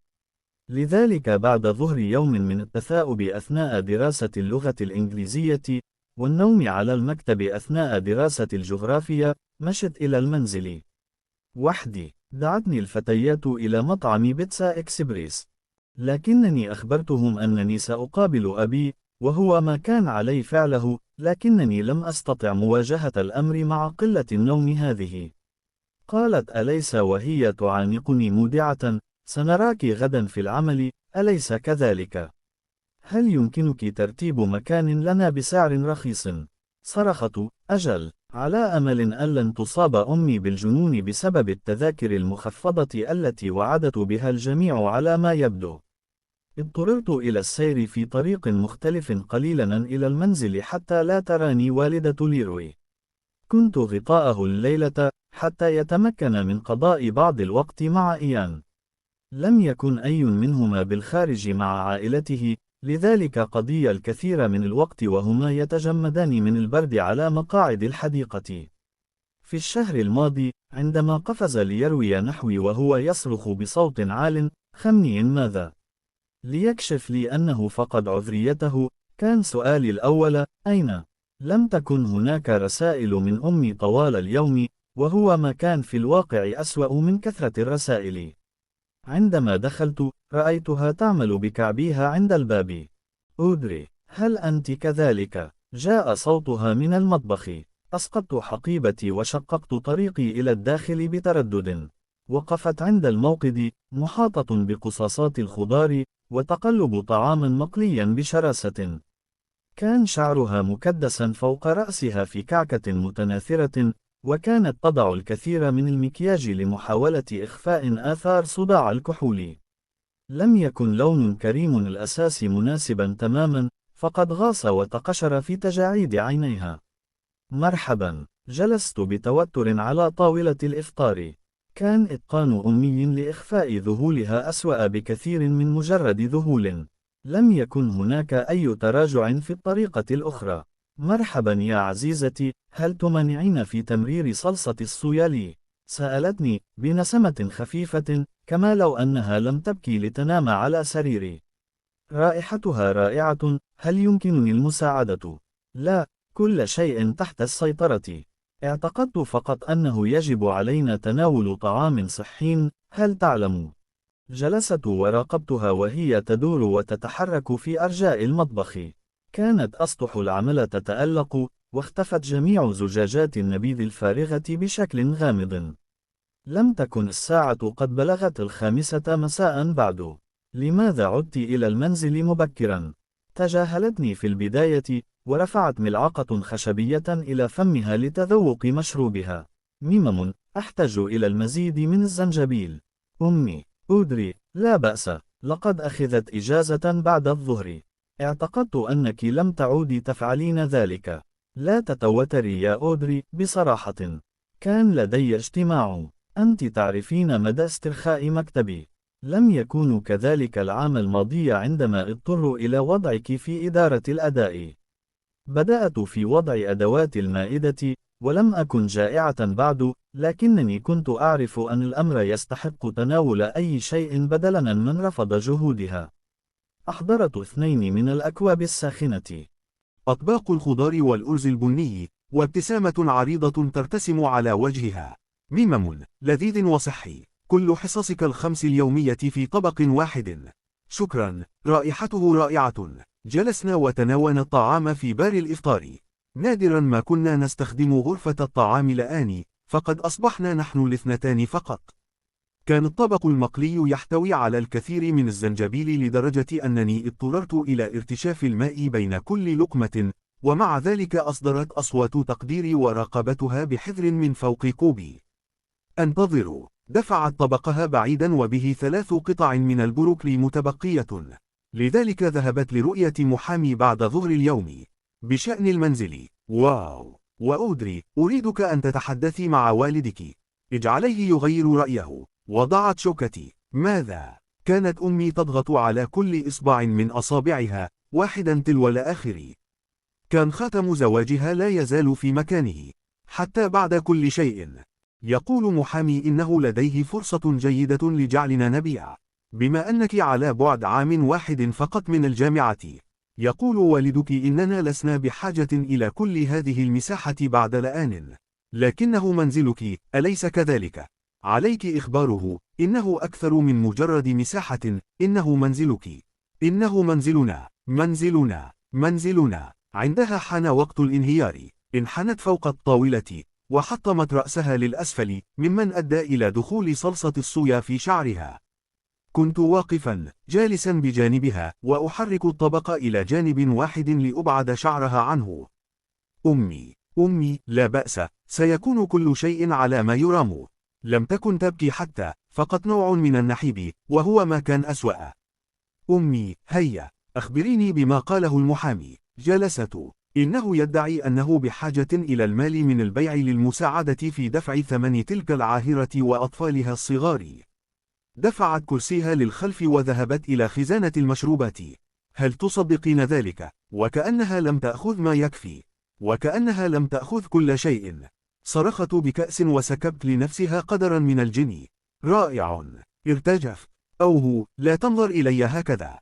لذلك بعد ظهر يوم من التثاؤب أثناء دراسة اللغة الإنجليزية والنوم على المكتب أثناء دراسة الجغرافيا، مشت إلى المنزل وحدي. دعتني الفتيات إلى مطعم بيتزا إكسبريس، لكنني أخبرتهم أنني سأقابل أبي، وهو ما كان علي فعله، لكنني لم أستطع مواجهة الأمر مع قلة النوم هذه. قالت أليس وهي تعانقني مودعة: سنراك غدا في العمل، أليس كذلك؟ هل يمكنك ترتيب مكان لنا بسعر رخيص؟ صرخت: أجل، على أمل أن لن تصاب أمي بالجنون بسبب التذاكر المخفضة التي وعدت بها الجميع على ما يبدو. اضطررت إلى السير في طريق مختلف قليلا إلى المنزل حتى لا تراني والدة ليروي. كنت غطاءه الليلة حتى يتمكن من قضاء بعض الوقت مع إيان. لم يكن أي منهما بالخارج مع عائلته، لذلك قضي الكثير من الوقت وهما يتجمدان من البرد على مقاعد الحديقة. في الشهر الماضي، عندما قفز ليروي نحوي وهو يصرخ بصوت عال: خمني ماذا؟ ليكشف لي أنه فقد عذريته، كان سؤالي الأول: أين؟ لم تكن هناك رسائل من أمي طوال اليوم، وهو ما كان في الواقع أسوأ من كثرة الرسائل. عندما دخلت، رأيتها تعمل بكعبيها عند الباب. أودري، هل أنت كذلك؟ جاء صوتها من المطبخ. أسقطت حقيبتي وشققت طريقي إلى الداخل بتردد. وقفت عند الموقد، محاطة بقصاصات الخضار، وتقلب طعاما مقليا بشراسة. كان شعرها مكدسا فوق رأسها في كعكة متناثرة، وكانت تضع الكثير من المكياج لمحاولة إخفاء آثار صداع الكحول. لم يكن لون كريم الأساس مناسبا تماما، فقد غاص وتقشر في تجاعيد عينيها. مرحبا، جلست بتوتر على طاولة الإفطار. كان إتقان أمي لإخفاء ذهولها أسوأ بكثير من مجرد ذهول. لم يكن هناك أي تراجع في الطريقة الأخرى. مرحبا يا عزيزتي، هل تمانعين في تمرير صلصة الصويا لي؟ سألتني بنسمة خفيفة، كما لو أنها لم تبكي لتنام على سريري. رائحتها رائعة، هل يمكنني المساعدة؟ لا، كل شيء تحت السيطرة. اعتقدت فقط أنه يجب علينا تناول طعام صحي، هل تعلم؟ جلست وراقبتها وهي تدور وتتحرك في أرجاء المطبخ. كانت أسطح العمل تتألق، واختفت جميع زجاجات النبيذ الفارغة بشكل غامض. لم تكن الساعة قد بلغت 5 مساء بعد. لماذا عدت إلى المنزل مبكرا؟ تجاهلتني في البداية، ورفعت ملعقة خشبية إلى فمها لتذوق مشروبها. ميمم، أحتاج إلى المزيد من الزنجبيل. أمي، أودري، لا بأس، لقد أخذت إجازة بعد الظهر. اعتقدت أنك لم تعودي تفعلين ذلك. لا تتوتري يا أودري، بصراحة. كان لدي اجتماع. أنت تعرفين مدى استرخاء مكتبي. لم يكون كذلك العام الماضي عندما اضطروا إلى وضعك في إدارة الأداء. بدأت في وضع أدوات المائدة، ولم أكن جائعة بعد، لكنني كنت أعرف أن الأمر يستحق تناول أي شيء بدلاً من رفض جهودها. أحضرت 2 من الأكواب الساخنة. أطباق الخضار والأرز البني، وابتسامة عريضة ترتسم على وجهها. ميمم، لذيذ وصحي، كل حصصك ال5 اليومية في طبق واحد. شكرا، رائحته رائعة. جلسنا وتناولنا الطعام في بار الإفطار. نادرا ما كنا نستخدم غرفة الطعام الآن، فقد أصبحنا نحن الاثنتان فقط. كان الطبق المقلي يحتوي على الكثير من الزنجبيل لدرجة أنني اضطررت إلى ارتشاف الماء بين كل لقمة، ومع ذلك أصدرت أصوات تقدير وراقبتها بحذر من فوق كوبي. انتظروا، دفعت طبقها بعيدا وبه 3 قطع من البروكلي متبقية. لذلك ذهبت لرؤية محامي بعد ظهر اليوم بشأن المنزل. واو، وأودري، أريدك أن تتحدثي مع والدك. اجعليه يغير رأيه. وضعت شوكتي. ماذا؟ كانت أمي تضغط على كل إصبع من أصابعها، واحدا تلو الآخر. كان خاتم زواجها لا يزال في مكانه حتى بعد كل شيء. يقول محامي إنه لديه فرصة جيدة لجعلنا نبيع، بما أنك على بعد عام واحد فقط من الجامعة. يقول والدك إننا لسنا بحاجة إلى كل هذه المساحة بعد الآن. لكنه منزلك، أليس كذلك؟ عليك إخباره، إنه أكثر من مجرد مساحة، إنه منزلك. إنه منزلنا، منزلنا، منزلنا. عندها حان وقت الانهيار. انحنت فوق الطاولة، وحطمت رأسها للأسفل، ممن أدى إلى دخول صلصة الصويا في شعرها. كنت واقفا، جالسا بجانبها، وأحرك الطبق إلى جانب واحد لأبعد شعرها عنه. أمي، أمي، لا بأس، سيكون كل شيء على ما يرام. لم تكن تبكي حتى، فقط نوع من النحيب، وهو ما كان أسوأ. أمي، هيا، أخبريني بما قاله المحامي. جلست. إنه يدعي أنه بحاجة إلى المال من البيع للمساعدة في دفع ثمن تلك العاهرة وأطفالها الصغار. دفعت كرسيها للخلف وذهبت إلى خزانة المشروبات. هل تصدقين ذلك؟ وكأنها لم تأخذ ما يكفي. وكأنها لم تأخذ كل شيء. صرخت بكأس وسكبت لنفسها قدرا من الجن. رائع. ارتجف. أوه، لا تنظر إلي هكذا.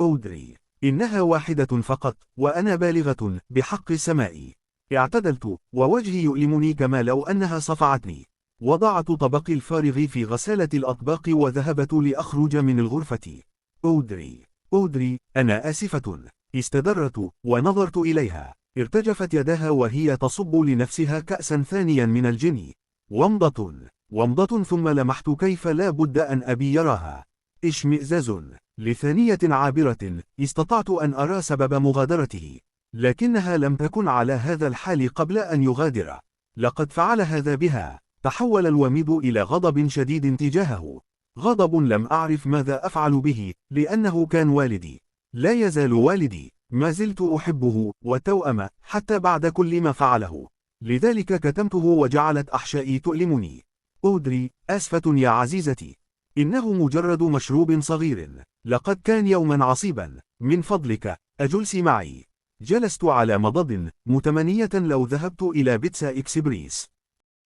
أودري، إنها واحدة فقط، وأنا بالغة، بحق السماء. اعتدلت، ووجهي يؤلمني كما لو أنها صفعتني. وضعت طبقي الفارغ في غسالة الأطباق وذهبت لأخرج من الغرفة. أودري، أودري، أنا آسفة. استدرت، ونظرت إليها. ارتجفت يداها وهي تصب لنفسها كأسا ثانيا من الجن. ومضة، ومضة، ثم لمحت كيف لا بد أن أبي يراها. اشمئزاز. لثانية عابرة، استطعت أن أرى سبب مغادرته. لكنها لم تكن على هذا الحال قبل أن يغادر. لقد فعل هذا بها. تحول الوميض إلى غضب شديد تجاهه. غضب لم أعرف ماذا أفعل به، لأنه كان والدي. لا يزال والدي. ما زلت أحبه، والتوأم، حتى بعد كل ما فعله. لذلك كتمته وجعلت أحشائي تؤلمني. أودري، آسفة يا عزيزتي. إنه مجرد مشروب صغير. لقد كان يوما عصيبا. من فضلك، أجلسي معي. جلست على مضض، متمنية لو ذهبت إلى بيتزا إكسبريس.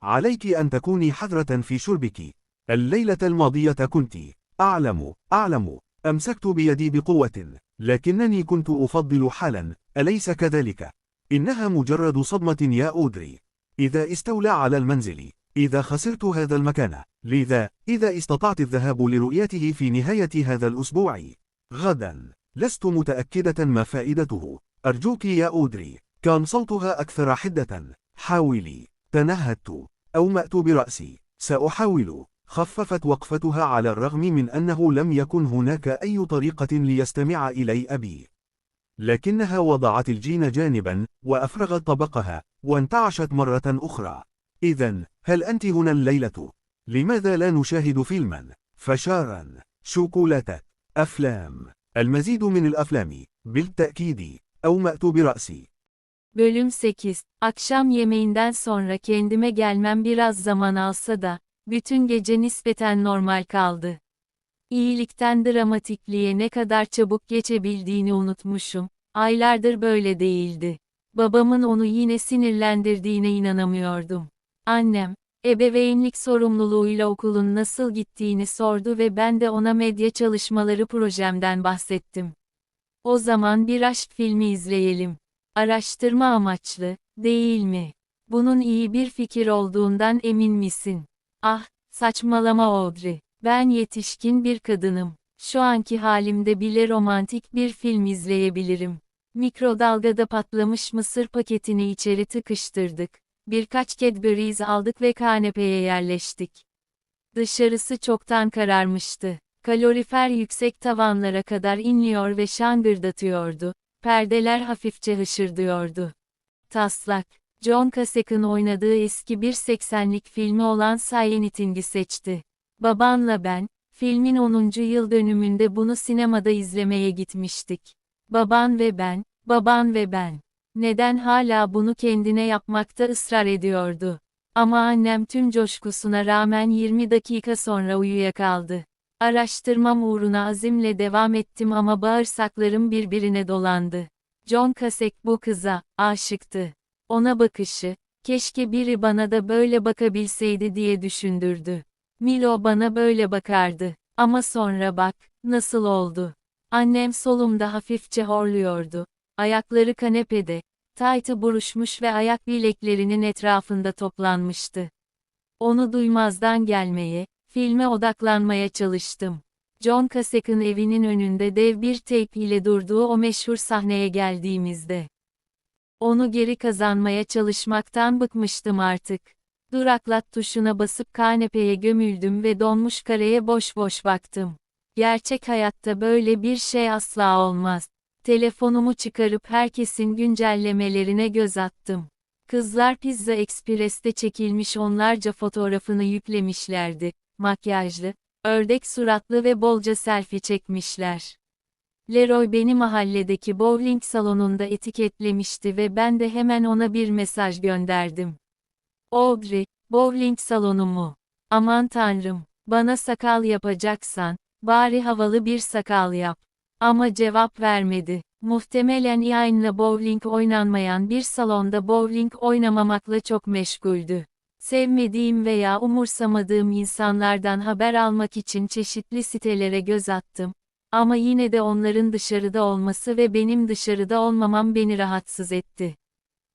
عليك أن تكوني حذرة في شربك. الليلة الماضية كنت. أعلم. أمسكت بيدي بقوة. لكنني كنت أفضل حالا، أليس كذلك؟ إنها مجرد صدمة يا أودري. إذا استولى على المنزل. إذا خسرت هذا المكان. لذا، إذا استطعت الذهاب لرؤيته في نهاية هذا الأسبوع. غدا. لست متأكدة ما فائدته. أرجوك يا أودري. كان صوتها أكثر حدة. حاولي. تنهدت. أومأت برأسي. سأحاول. خففت وقفتها على الرغم من أنه لم يكن هناك أي طريقة ليستمع إلي أبي. لكنها وضعت الجين جانبا وأفرغت طبقها وانتعشت مرة أخرى. إذن هل أنت هنا الليلة؟ لماذا لا نشاهد فيلما؟ فشارا، شوكولاتة، أفلام، المزيد من الأفلام بالتأكيد، أو مأت برأسي. Bölüm 8. Akşam yemeğinden sonra kendime gelmem biraz zaman alsa da, bütün gece nispeten normal kaldı. İyilikten dramatikliğe ne kadar çabuk geçebildiğini unutmuşum, aylardır böyle değildi. Babamın onu yine sinirlendirdiğine inanamıyordum. Annem, ebeveynlik sorumluluğuyla okulun nasıl gittiğini sordu ve ben de ona medya çalışmaları projemden bahsettim. O zaman bir aşk filmi izleyelim. Araştırma amaçlı, değil mi? Bunun iyi bir fikir olduğundan emin misin? Ah, saçmalama Audrey. Ben yetişkin bir kadınım. Şu anki halimde bile romantik bir film izleyebilirim. Mikrodalgada patlamış mısır paketini içeri tıkıştırdık. Birkaç Cadbury's aldık ve kanepeye yerleştik. Dışarısı çoktan kararmıştı. Kalorifer yüksek tavanlara kadar inliyor ve şangırdatıyordu. Perdeler hafifçe hışırdıyordu. Taslak, John Cusack'ın oynadığı eski bir 80'lik filmi olan Señor'ı seçti. Babanla ben, filmin 10. yıl dönümünde bunu sinemada izlemeye gitmiştik. Baban ve ben. Neden hala bunu kendine yapmakta ısrar ediyordu? Ama annem tüm coşkusuna rağmen 20 dakika sonra uyuyakaldı. Araştırmam uğruna azimle devam ettim ama bağırsaklarım birbirine dolandı. John Cusack bu kıza aşıktı. Ona bakışı, keşke biri bana da böyle bakabilseydi diye düşündürdü. Milo bana böyle bakardı. Ama sonra bak, nasıl oldu. Annem solumda hafifçe horluyordu. Ayakları kanepede, taytı buruşmuş ve ayak bileklerinin etrafında toplanmıştı. Onu duymazdan gelmeye, filme odaklanmaya çalıştım. John Cusack'ın evinin önünde dev bir teyp ile durduğu o meşhur sahneye geldiğimizde. Onu geri kazanmaya çalışmaktan bıkmıştım artık. Duraklat tuşuna basıp kanepeye gömüldüm ve donmuş kareye boş boş baktım. Gerçek hayatta böyle bir şey asla olmaz. Telefonumu çıkarıp herkesin güncellemelerine göz attım. Kızlar Pizza Express'te çekilmiş onlarca fotoğrafını yüklemişlerdi. Makyajlı, ördek suratlı ve bolca selfie çekmişler. Leroy beni mahalledeki bowling salonunda etiketlemişti ve ben de hemen ona bir mesaj gönderdim. Audrey, bowling salonu mu? Aman tanrım, bana sakal yapacaksan, bari havalı bir sakal yap. Ama cevap vermedi. Muhtemelen yayınla bowling oynanmayan bir salonda bowling oynamamakla çok meşguldü. Sevmediğim veya umursamadığım insanlardan haber almak için çeşitli sitelere göz attım. Ama yine de onların dışarıda olması ve benim dışarıda olmamam beni rahatsız etti.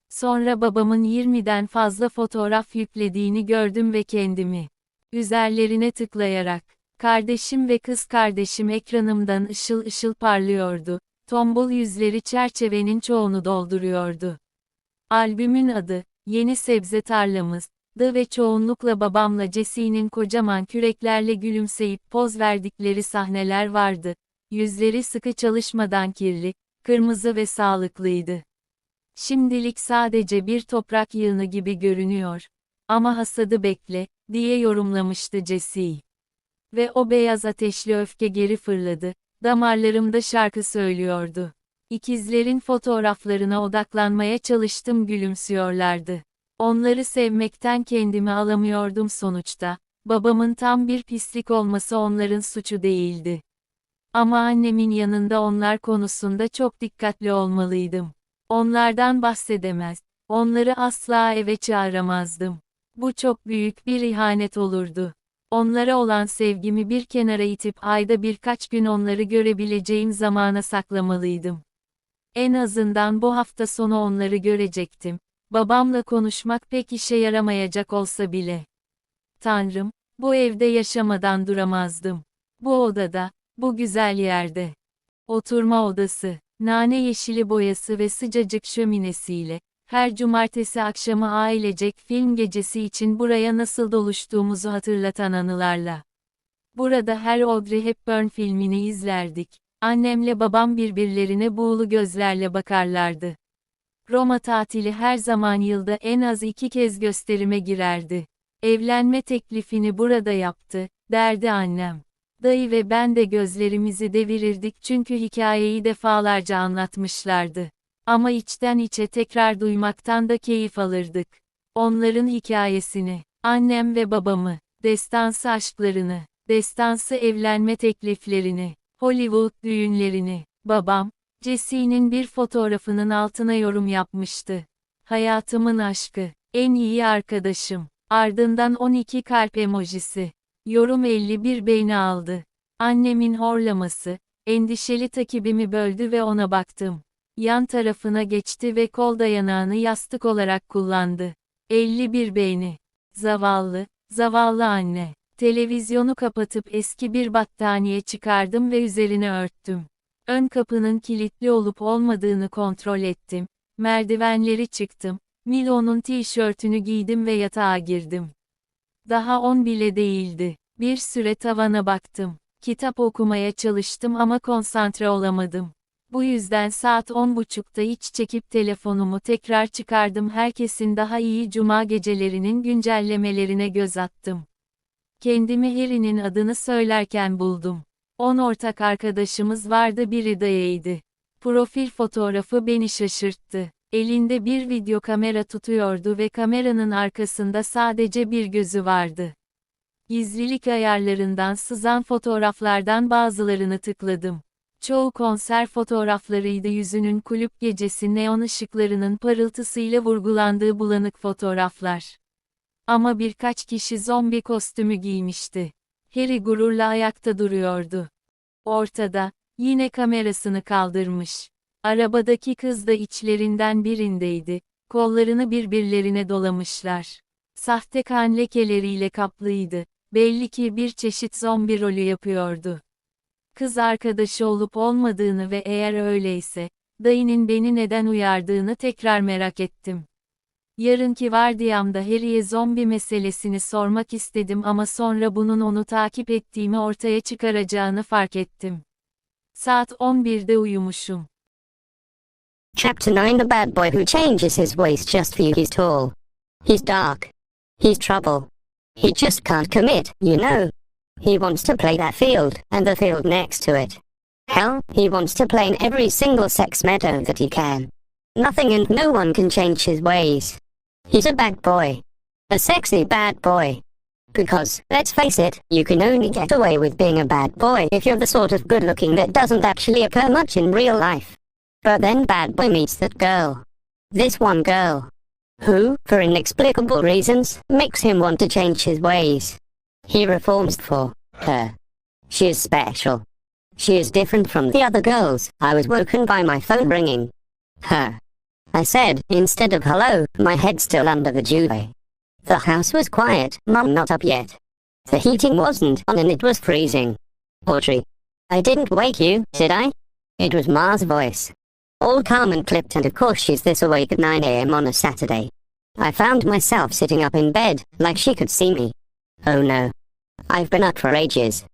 Sonra babamın 20'den fazla fotoğraf yüklediğini gördüm ve kendimi üzerlerine tıklayarak, kardeşim ve kız kardeşim ekranımdan ışıl ışıl parlıyordu. Tombul yüzleri çerçevenin çoğunu dolduruyordu. Albümün adı, Yeni Sebze Tarlamız'dı ve çoğunlukla babamla Jesse'nin kocaman küreklerle gülümseyip poz verdikleri sahneler vardı. Yüzleri sıkı çalışmadan kirli, kırmızı ve sağlıklıydı. Şimdilik sadece bir toprak yığını gibi görünüyor. Ama hasadı bekle, diye yorumlamıştı Jesse. Ve o beyaz ateşli öfke geri fırladı. Damarlarımda şarkı söylüyordu. İkizlerin fotoğraflarına odaklanmaya çalıştım, gülümsüyorlardı. Onları sevmekten kendimi alamıyordum sonuçta. Babamın tam bir pislik olması onların suçu değildi. Ama annemin yanında onlar konusunda çok dikkatli olmalıydım. Onlardan bahsedemez, onları asla eve çağıramazdım. Bu çok büyük bir ihanet olurdu. Onlara olan sevgimi bir kenara itip ayda birkaç gün onları görebileceğim zamana saklamalıydım. En azından bu hafta sonu onları görecektim. Babamla konuşmak pek işe yaramayacak olsa bile. Tanrım, bu evde yaşamadan duramazdım. Bu odada, bu güzel yerde. Oturma odası, nane yeşili boyası ve sıcacık şöminesiyle, her cumartesi akşamı ailecek film gecesi için buraya nasıl doluştuğumuzu hatırlatan anılarla. Burada her Audrey Hepburn filmini izlerdik. Annemle babam birbirlerine buğulu gözlerle bakarlardı. Roma tatili her zaman yılda en az 2 kez gösterime girerdi. Evlenme teklifini burada yaptı, derdi annem. Dayı ve ben de gözlerimizi devirirdik çünkü hikayeyi defalarca anlatmışlardı. Ama içten içe tekrar duymaktan da keyif alırdık. Onların hikayesini, annem ve babamı, destansı aşklarını, destansı evlenme tekliflerini, Hollywood düğünlerini. Babam, Jesse'nin bir fotoğrafının altına yorum yapmıştı. Hayatımın aşkı, en iyi arkadaşım. Ardından 12 kalp emojisi. Yorum 51 beğeni aldı. Annemin horlaması, endişeli takibimi böldü ve ona baktım. Yan tarafına geçti ve kol dayanağını yastık olarak kullandı. 51 beğeni. Zavallı, zavallı anne. Televizyonu kapatıp eski bir battaniye çıkardım ve üzerine örttüm. Ön kapının kilitli olup olmadığını kontrol ettim. Merdivenleri çıktım. Milo'nun tişörtünü giydim ve yatağa girdim. Daha 10 bile değildi. Bir süre tavana baktım. Kitap okumaya çalıştım ama konsantre olamadım. Bu yüzden saat 10.30'da iç çekip telefonumu tekrar çıkardım. Herkesin daha iyi cuma gecelerinin güncellemelerine göz attım. Kendimi Harry'nin adını söylerken buldum. 10 ortak arkadaşımız vardı, biri dayıydı. Profil fotoğrafı beni şaşırttı. Elinde bir video kamera tutuyordu ve kameranın arkasında sadece bir gözü vardı. Gizlilik ayarlarından sızan fotoğraflardan bazılarını tıkladım. Çoğu konser fotoğraflarıydı, yüzünün kulüp gecesi neon ışıklarının parıltısıyla vurgulandığı bulanık fotoğraflar. Ama birkaç kişi zombi kostümü giymişti. Harry gururla ayakta duruyordu. Ortada, yine kamerasını kaldırmış. Arabadaki kız da içlerinden birindeydi, kollarını birbirlerine dolamışlar. Sahte kan lekeleriyle kaplıydı, belli ki bir çeşit zombi rolü yapıyordu. Kız arkadaşı olup olmadığını ve eğer öyleyse, dayının beni neden uyardığını tekrar merak ettim. Yarınki vardiyamda Harry'e zombi meselesini sormak istedim ama sonra bunun onu takip ettiğimi ortaya çıkaracağını fark ettim. Saat 11'de uyumuşum. Chapter 9 The bad boy who changes his ways just for you. He's tall. He's dark. He's trouble. He just can't commit, you know. He wants to play that field, and the field next to it. Hell, he wants to play in every single sex meadow that he can. Nothing and no one can change his ways. He's a bad boy. A sexy bad boy. Because, let's face it, you can only get away with being a bad boy if you're the sort of good looking that doesn't actually occur much in real life. But then bad boy meets that girl. This one girl. Who, for inexplicable reasons, makes him want to change his ways. He reforms for her. She is special. She is different from the other girls. I was woken by my phone ringing. Her. I said, instead of hello, my head still under the duvet. The house was quiet, Mum not up yet. The heating wasn't on and it was freezing. Audrey. I didn't wake you, did I? It was Ma's voice. All calm and clipped, and of course she's this awake at 9 a.m. on a Saturday. I found myself sitting up in bed, like she could see me. Oh no. I've been up for ages.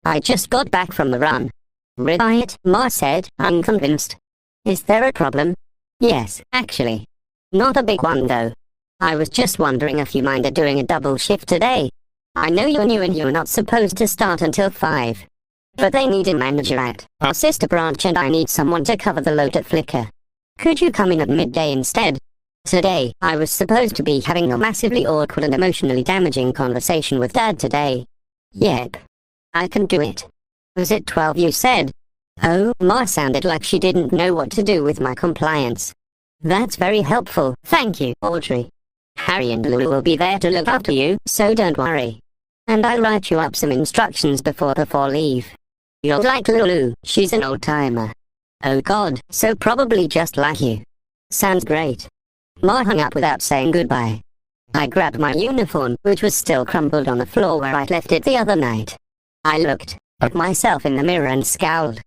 I just got back from the run. Riot, Ma said, unconvinced. Is there a problem? Yes, actually. Not a big one though. I was just wondering if you minded doing a double shift today. I know you're new and you're not supposed to start until 5. But they need a manager at our sister branch and I need someone to cover the load at Flickr. Could you come in at midday instead? Today, I was supposed to be having a massively awkward and emotionally damaging conversation with Dad today. Yep. I can do it. Was it 12 you said? Oh, Ma sounded like she didn't know what to do with my compliance. That's very helpful, thank you, Audrey. Harry and Lulu will be there to look after you, so don't worry. And I'll write you up some instructions before leave. You'll like Lulu, she's an old-timer. Oh god, so probably just like you. Sounds great. Ma hung up without saying goodbye. I grabbed my uniform, which was still crumpled on the floor where I'd left it the other night. I looked at myself in the mirror and scowled.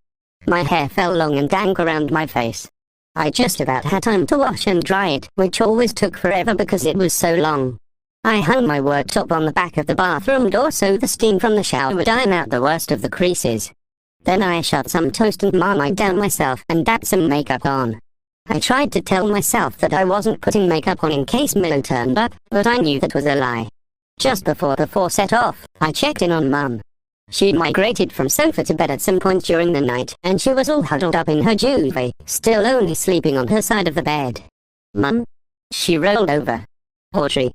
My hair fell long and dank around my face. I just about had time to wash and dry it, which always took forever because it was so long. I hung my work top on the back of the bathroom door so the steam from the shower would iron out the worst of the creases. Then I shoved some toast and marmite down myself and dabbed some makeup on. I tried to tell myself that I wasn't putting makeup on in case Milo turned up, but I knew that was a lie. Just before the 4 set off, I checked in on Mum. She'd migrated from sofa to bed at some point during the night, and she was all huddled up in her duvet, still only sleeping on her side of the bed. Mum? She rolled over. Audrey.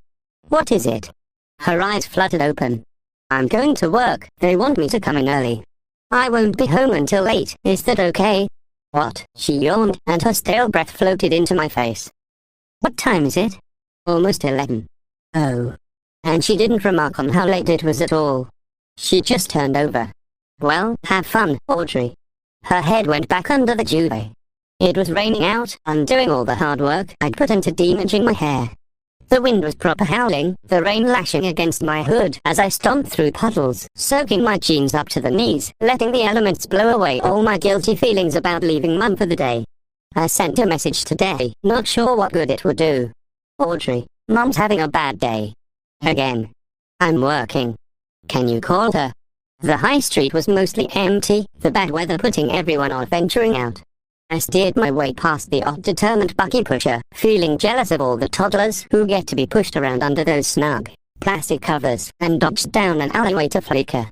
What is it? Her eyes fluttered open. I'm going to work, they want me to come in early. I won't be home until 8, is that okay? What? She yawned, and her stale breath floated into my face. What time is it? Almost 11. Oh. And she didn't remark on how late it was at all. She just turned over. Well, have fun, Audrey. Her head went back under the duvet. It was raining out, undoing all the hard work I'd put into demaging my hair. The wind was proper howling, the rain lashing against my hood as I stomped through puddles, soaking my jeans up to the knees, letting the elements blow away all my guilty feelings about leaving Mum for the day. I sent a message today, not sure what good it would do. Audrey, Mum's having a bad day. Again. I'm working. Can you call her? The high street was mostly empty, the bad weather putting everyone off venturing out. I steered my way past the odd-determined buggy pusher, feeling jealous of all the toddlers who get to be pushed around under those snug plastic covers, and dodged down an alleyway to Flickr.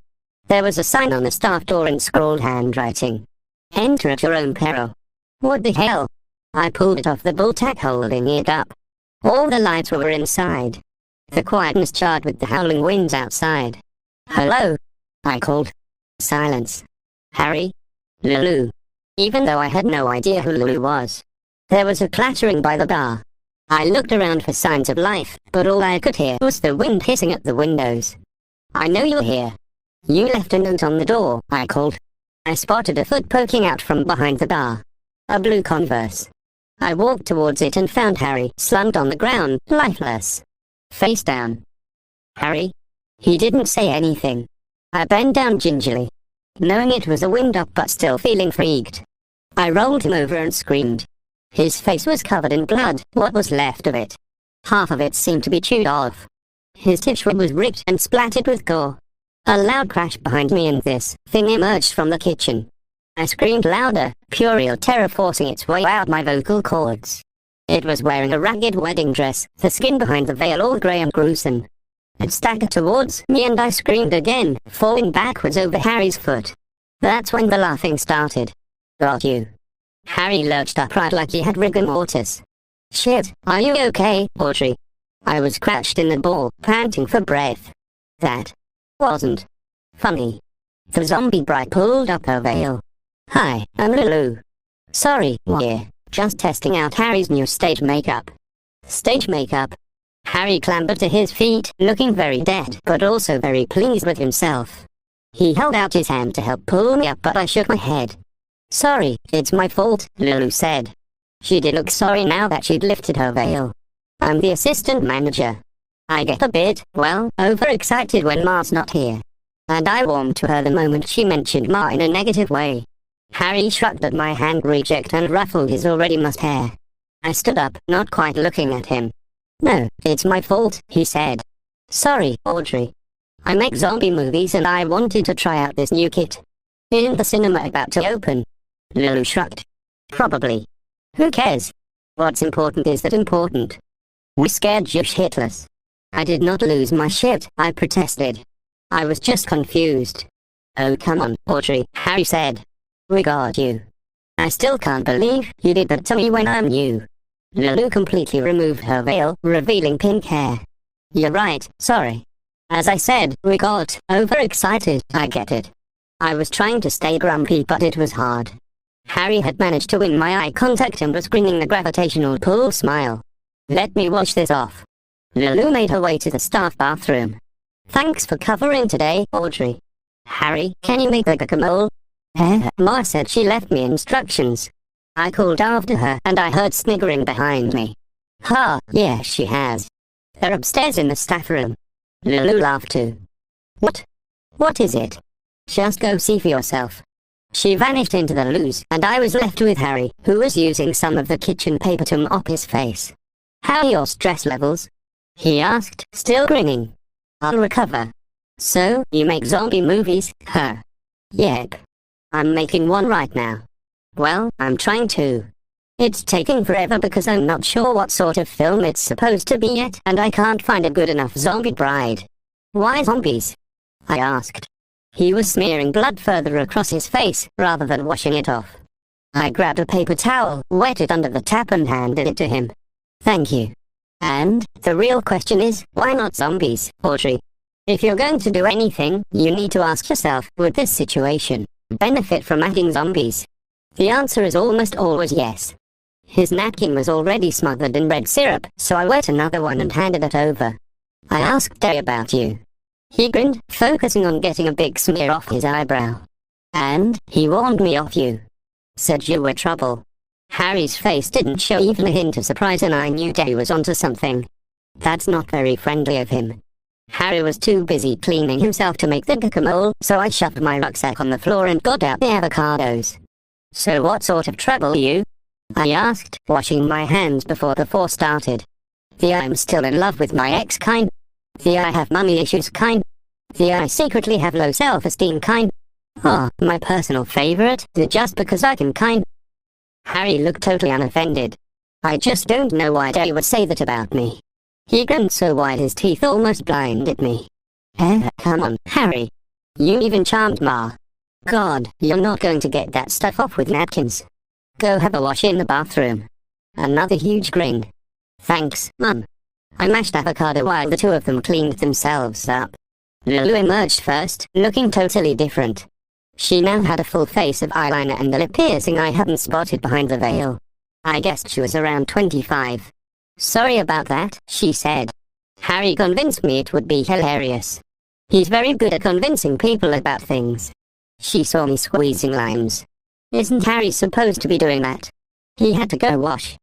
There was a sign on the staff door in scrawled handwriting. Enter at your own peril. What the hell? I pulled it off the bull tack holding it up. All the lights were inside. The quietness jarred with the howling winds outside. Hello? I called. Silence. Harry? Lulu. Even though I had no idea who Lulu was. There was a clattering by the bar. I looked around for signs of life, but all I could hear was the wind hissing at the windows. I know you're here. You left a note on the door, I called. I spotted a foot poking out from behind the bar. A blue Converse. I walked towards it and found Harry slumped on the ground, lifeless. Face down. Harry? He didn't say anything. I bent down gingerly, knowing it was a wind-up but still feeling freaked. I rolled him over and screamed. His face was covered in blood, what was left of it. Half of it seemed to be chewed off. His tissue was ripped and splattered with gore. A loud crash behind me and this thing emerged from the kitchen. I screamed louder, puerile terror forcing its way out my vocal cords. It was wearing a ragged wedding dress, the skin behind the veil all grey and gruesome. It staggered towards me and I screamed again, falling backwards over Harry's foot. That's when the laughing started. Got you. Harry lurched upright like he had rigor mortis. Shit, are you okay, Audrey? I was crouched in the ball, panting for breath. That wasn't funny. The zombie bride pulled up her veil. Hi, I'm Lulu. Sorry, we're just testing out Harry's new stage makeup. Stage makeup? Harry clambered to his feet, looking very dead, but also very pleased with himself. He held out his hand to help pull me up, but I shook my head. Sorry, it's my fault, Lulu said. She did look sorry now that she'd lifted her veil. I'm the assistant manager. I get a bit, well, overexcited when Ma's not here. And I warmed to her the moment she mentioned Ma in a negative way. Harry shrugged at my hand reject and ruffled his already mussed hair. I stood up, not quite looking at him. No, it's my fault, he said. Sorry, Audrey. I make zombie movies and I wanted to try out this new kit. Isn't the cinema about to open? Lulu shrugged. Probably. Who cares? What's important is that important. We scared you shitless. I did not lose my shit, I protested. I was just confused. Oh come on, Audrey, Harry said. We got you. I still can't believe you did that to me when I'm new. Lulu completely removed her veil, revealing pink hair. You're right, sorry. As I said, we got overexcited, I get it. I was trying to stay grumpy but it was hard. Harry had managed to win my eye contact and was grinning the gravitational pull smile. Let me wash this off. Lulu made her way to the staff bathroom. Thanks for covering today, Audrey. Harry, can you make the guacamole? Ma said she left me instructions. I called after her and I heard sniggering behind me. Ha, yeah, she has. They're upstairs in the staff room. Lulu laughed too. What? What is it? Just go see for yourself. She vanished into the loo and I was left with Harry, who was using some of the kitchen paper to mop his face. How are your stress levels? He asked, still grinning. I'll recover. So, you make zombie movies, huh? Yep. I'm making one right now. Well, I'm trying to. It's taking forever because I'm not sure what sort of film it's supposed to be yet, and I can't find a good enough zombie bride. Why zombies? I asked. He was smearing blood further across his face, rather than washing it off. I grabbed a paper towel, wet it under the tap and handed it to him. Thank you. And, the real question is, why not zombies, Audrey? If you're going to do anything, you need to ask yourself, would this situation benefit from adding zombies? The answer is almost always yes. His napkin was already smothered in red syrup, so I wet another one and handed it over. I asked Terry about you. He grinned, focusing on getting a big smear off his eyebrow. And, he warned me of you. Said you were trouble. Harry's face didn't show even a hint of surprise, and I knew Terry was onto something. That's not very friendly of him. Harry was too busy cleaning himself to make the guacamole, so I shoved my rucksack on the floor and got out the avocados. So what sort of trouble are you? I asked, washing my hands before the four started. The I'm still in love with my ex kind. The I have money issues kind. The I secretly have low self-esteem kind. Oh, my personal favorite, the just because I can kind. Harry looked totally unoffended. I just don't know why Terry would say that about me. He grinned so wide his teeth almost blinded me. Come on, Harry. You even charmed Ma. God, you're not going to get that stuff off with napkins. Go have a wash in the bathroom. Another huge grin. Thanks, Mum. I mashed avocado while the two of them cleaned themselves up. Lulu emerged first, looking totally different. She now had a full face of eyeliner and the lip piercing I hadn't spotted behind the veil. I guessed she was around 25. Sorry about that, she said. Harry convinced me it would be hilarious. He's very good at convincing people about things. She saw me squeezing limes. Isn't Harry supposed to be doing that? He had to go wash.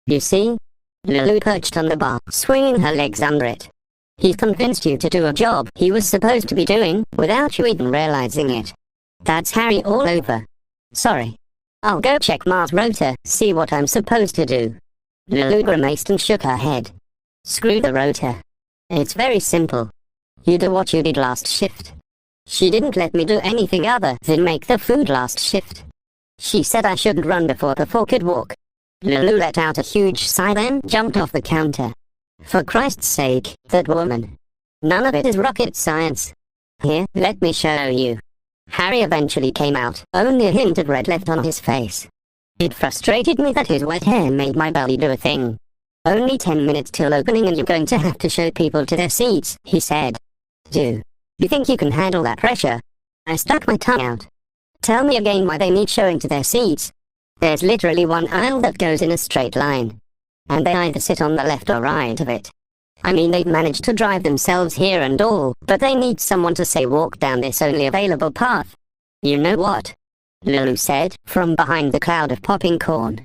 You see? Lulu perched on the bar, swinging her legs under it. He's convinced you to do a job he was supposed to be doing, without you even realizing it. That's Harry all over. Sorry. I'll go check Ma's rota, see what I'm supposed to do. Lulu grimaced and shook her head. Screw the rota. It's very simple. You do what you did last shift. She didn't let me do anything other than make the food last shift. She said I shouldn't run before the four could walk. Lulu let out a huge sigh, then jumped off the counter. For Christ's sake, that woman. None of it is rocket science. Here, let me show you. Harry eventually came out, only a hint of red left on his face. It frustrated me that his wet hair made my belly do a thing. Only 10 minutes till opening and you're going to have to show people to their seats, he said. Do you think you can handle that pressure? I stuck my tongue out. Tell me again why they need showing to their seats. There's literally one aisle that goes in a straight line. And they either sit on the left or right of it. I mean, they've managed to drive themselves here and all, but they need someone to say walk down this only available path. You know what? Lulu said, from behind the cloud of popping corn.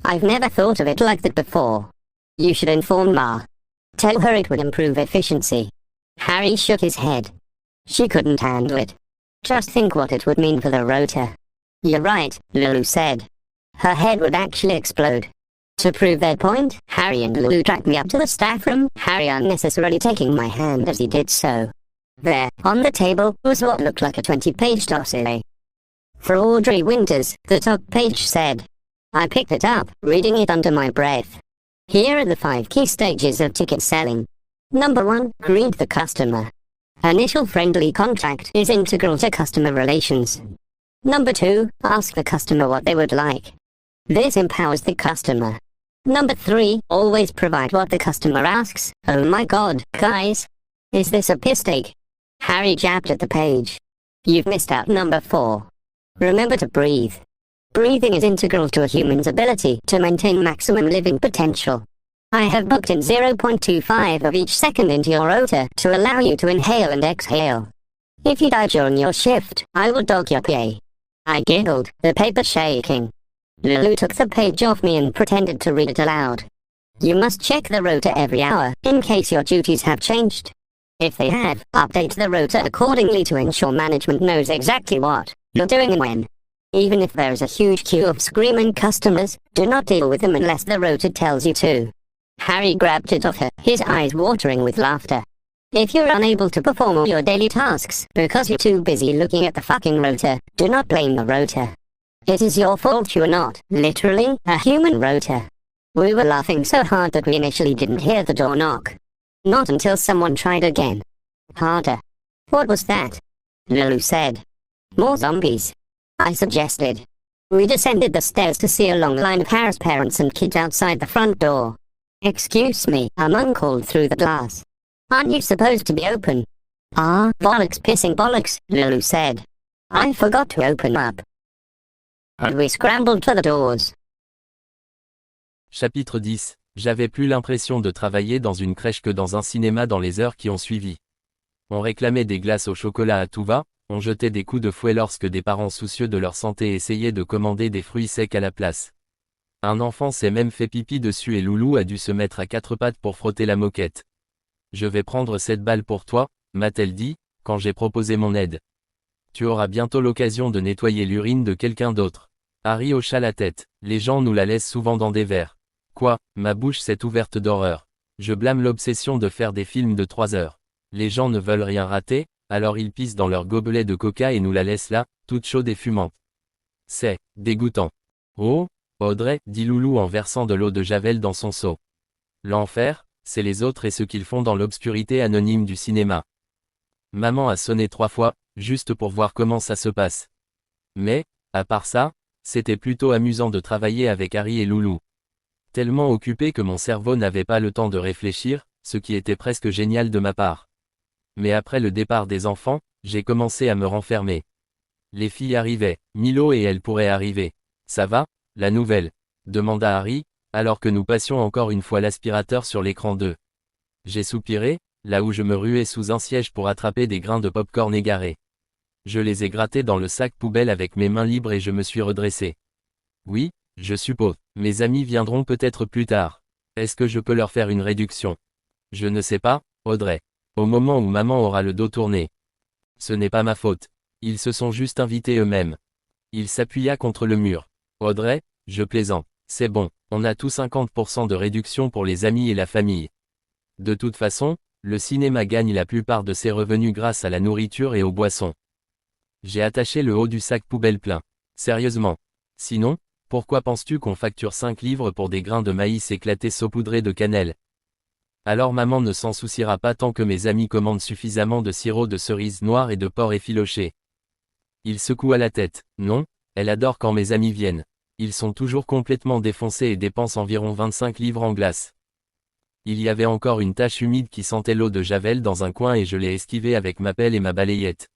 I've never thought of it like that before. You should inform Ma. Tell her it would improve efficiency. Harry shook his head. She couldn't handle it. Just think what it would mean for the rota. You're right, Lulu said. Her head would actually explode. To prove their point, Harry and Lulu dragged me up to the staff room, Harry unnecessarily taking my hand as he did so. There, on the table, was what looked like a 20-page dossier. For Audrey Winters, the top page said. I picked it up, reading it under my breath. Here are the 5 key stages of ticket selling. Number 1, greet the customer. Initial friendly contact is integral to customer relations. Number 2, ask the customer what they would like. This empowers the customer. Number 3, always provide what the customer asks. Oh my god, guys. Is this a piss take? Harry jabbed at the page. You've missed out number 4. Remember to breathe. Breathing is integral to a human's ability to maintain maximum living potential. I have booked in 0.25 of each second into your rota to allow you to inhale and exhale. If you die during your shift, I will dog your PA. I giggled, the paper shaking. Lulu took the page off me and pretended to read it aloud. You must check the rota every hour, in case your duties have changed. If they have, update the rota accordingly to ensure management knows exactly what you're doing and when. Even if there is a huge queue of screaming customers, do not deal with them unless the rota tells you to. Harry grabbed it off her, his eyes watering with laughter. If you're unable to perform all your daily tasks because you're too busy looking at the fucking rotor, do not blame the rotor. It is your fault you are not, literally, a human rotor. We were laughing so hard that we initially didn't hear the door knock. Not until someone tried again. Harder. What was that? Lulu said. More zombies. I suggested. We descended the stairs to see a long line of Harris parents and kids outside the front door. Excuse me, a monk called through the glass. Aren't you supposed to be open? Ah, bollocks pissing bollocks, Lulu said. I forgot to open up. And we scrambled to the doors. Chapitre 10. J'avais plus l'impression de travailler dans une crèche que dans un cinéma dans les heures qui ont suivi. On réclamait des glaces au chocolat à tout va, on jetait des coups de fouet lorsque des parents soucieux de leur santé essayaient de commander des fruits secs à la place. Un enfant s'est même fait pipi dessus et Loulou a dû se mettre à quatre pattes pour frotter la moquette. Je vais prendre cette balle pour toi, m'a-t-elle dit, quand j'ai proposé mon aide. Tu auras bientôt l'occasion de nettoyer l'urine de quelqu'un d'autre. Harry hocha la tête, les gens nous la laissent souvent dans des verres. Quoi, ma bouche s'est ouverte d'horreur. Je blâme l'obsession de faire des films de 3 heures. Les gens ne veulent rien rater, alors ils pissent dans leur gobelet de coca et nous la laissent là, toute chaude et fumante. C'est dégoûtant. Oh, Audrey, dit Loulou en versant de l'eau de javel dans son seau. L'enfer, c'est les autres et ce qu'ils font dans l'obscurité anonyme du cinéma. Maman a sonné 3 fois, juste pour voir comment ça se passe. Mais, à part ça, c'était plutôt amusant de travailler avec Harry et Loulou. Tellement occupé que mon cerveau n'avait pas le temps de réfléchir, ce qui était presque génial de ma part. Mais après le départ des enfants, j'ai commencé à me renfermer. Les filles arrivaient, Milo et elle pourraient arriver. Ça va, la nouvelle? Demanda Harry, alors que nous passions encore une fois l'aspirateur sur l'écran 2. J'ai soupiré, là où je me ruais sous un siège pour attraper des grains de pop-corn égarés. Je les ai grattés dans le sac poubelle avec mes mains libres et je me suis redressé. Oui, je suppose. Mes amis viendront peut-être plus tard. Est-ce que je peux leur faire une réduction? Je ne sais pas, Audrey. Au moment où maman aura le dos tourné. Ce n'est pas ma faute. Ils se sont juste invités eux-mêmes. Il s'appuya contre le mur. Audrey, je plaisante. C'est bon, on a tout 50% de réduction pour les amis et la famille. De toute façon, le cinéma gagne la plupart de ses revenus grâce à la nourriture et aux boissons. J'ai attaché le haut du sac poubelle plein. Sérieusement. Sinon, pourquoi penses-tu qu'on facture 5 livres pour des grains de maïs éclatés saupoudrés de cannelle? Alors maman ne s'en souciera pas tant que mes amis commandent suffisamment de sirop de cerise noire et de porc effiloché. Il secoua la tête. Non, elle adore quand mes amis viennent. Ils sont toujours complètement défoncés et dépensent environ 25 livres en glace. Il y avait encore une tache humide qui sentait l'eau de javel dans un coin et je l'ai esquivée avec ma pelle et ma balayette.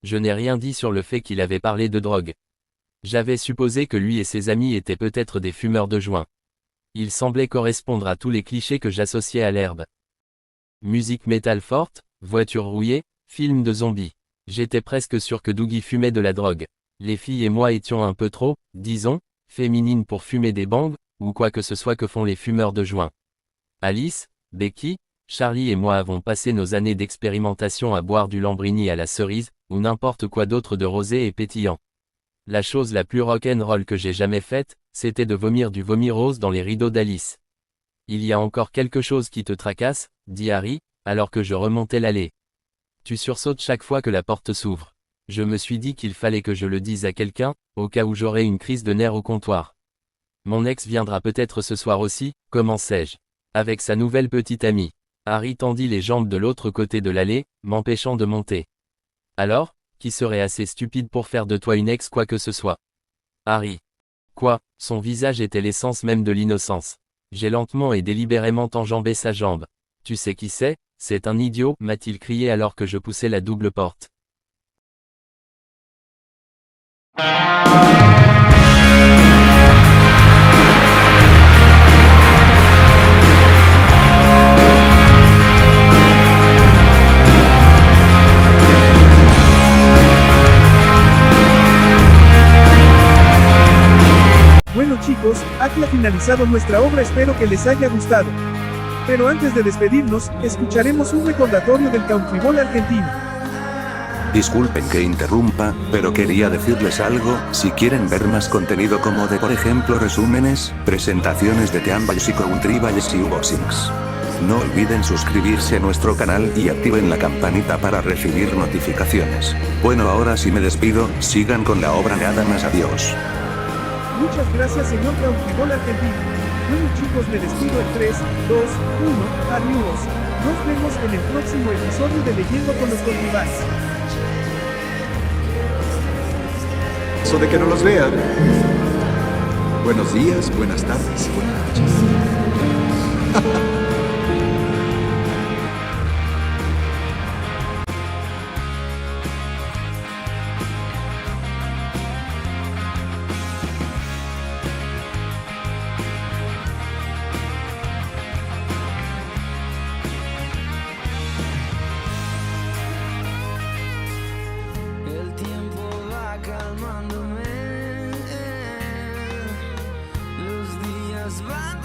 Je n'ai rien dit sur le fait qu'il avait parlé de drogue. J'avais supposé que lui et ses amis étaient peut-être des fumeurs de joint. Il semblait correspondre à tous les clichés que j'associais à l'herbe. Musique métal forte, voiture rouillée, film de zombies. J'étais presque sûr que Dougie fumait de la drogue. Les filles et moi étions un peu trop, disons, féminines pour fumer des bangs, ou quoi que ce soit que font les fumeurs de joint. Alice, Becky, Charlie et moi avons passé nos années d'expérimentation à boire du Lambrini à la cerise, ou n'importe quoi d'autre de rosé et pétillant. La chose la plus rock'n'roll que j'ai jamais faite, c'était de vomir du vomi rose dans les rideaux d'Alice. Il y a encore quelque chose qui te tracasse, dit Harry, alors que je remontais l'allée. Tu sursautes chaque fois que la porte s'ouvre. Je me suis dit qu'il fallait que je le dise à quelqu'un, au cas où j'aurais une crise de nerfs au comptoir. Mon ex viendra peut-être ce soir aussi, comment sais-je? Avec sa nouvelle petite amie. Harry tendit les jambes de l'autre côté de l'allée, m'empêchant de monter. Alors, qui serait assez stupide pour faire de toi une ex quoi que ce soit? Harry. Quoi? Son visage était l'essence même de l'innocence. J'ai lentement et délibérément enjambé sa jambe. Tu sais qui c'est un idiot, m'a-t-il crié alors que je poussais la double porte. Bueno chicos, aquí ha finalizado nuestra obra, espero que les haya gustado. Pero antes de despedirnos, escucharemos un recordatorio del countryballs argentino. Disculpen que interrumpa, pero quería decirles algo, si quieren ver más contenido como de por ejemplo resúmenes, presentaciones de teamballs y countryballs y unboxings. No olviden suscribirse a nuestro canal y activen la campanita para recibir notificaciones. Bueno, ahora sí me despido, sigan con la obra, nada más, adiós. Muchas gracias, señor countryballs argentino. Bueno, chicos, me despido en 3, 2, 1, adiós. Nos vemos en el próximo episodio de Leyendo con los countryballs. Eso de que no los vean. Buenos días, buenas tardes, buenas noches. El tiempo va calmándome, los días van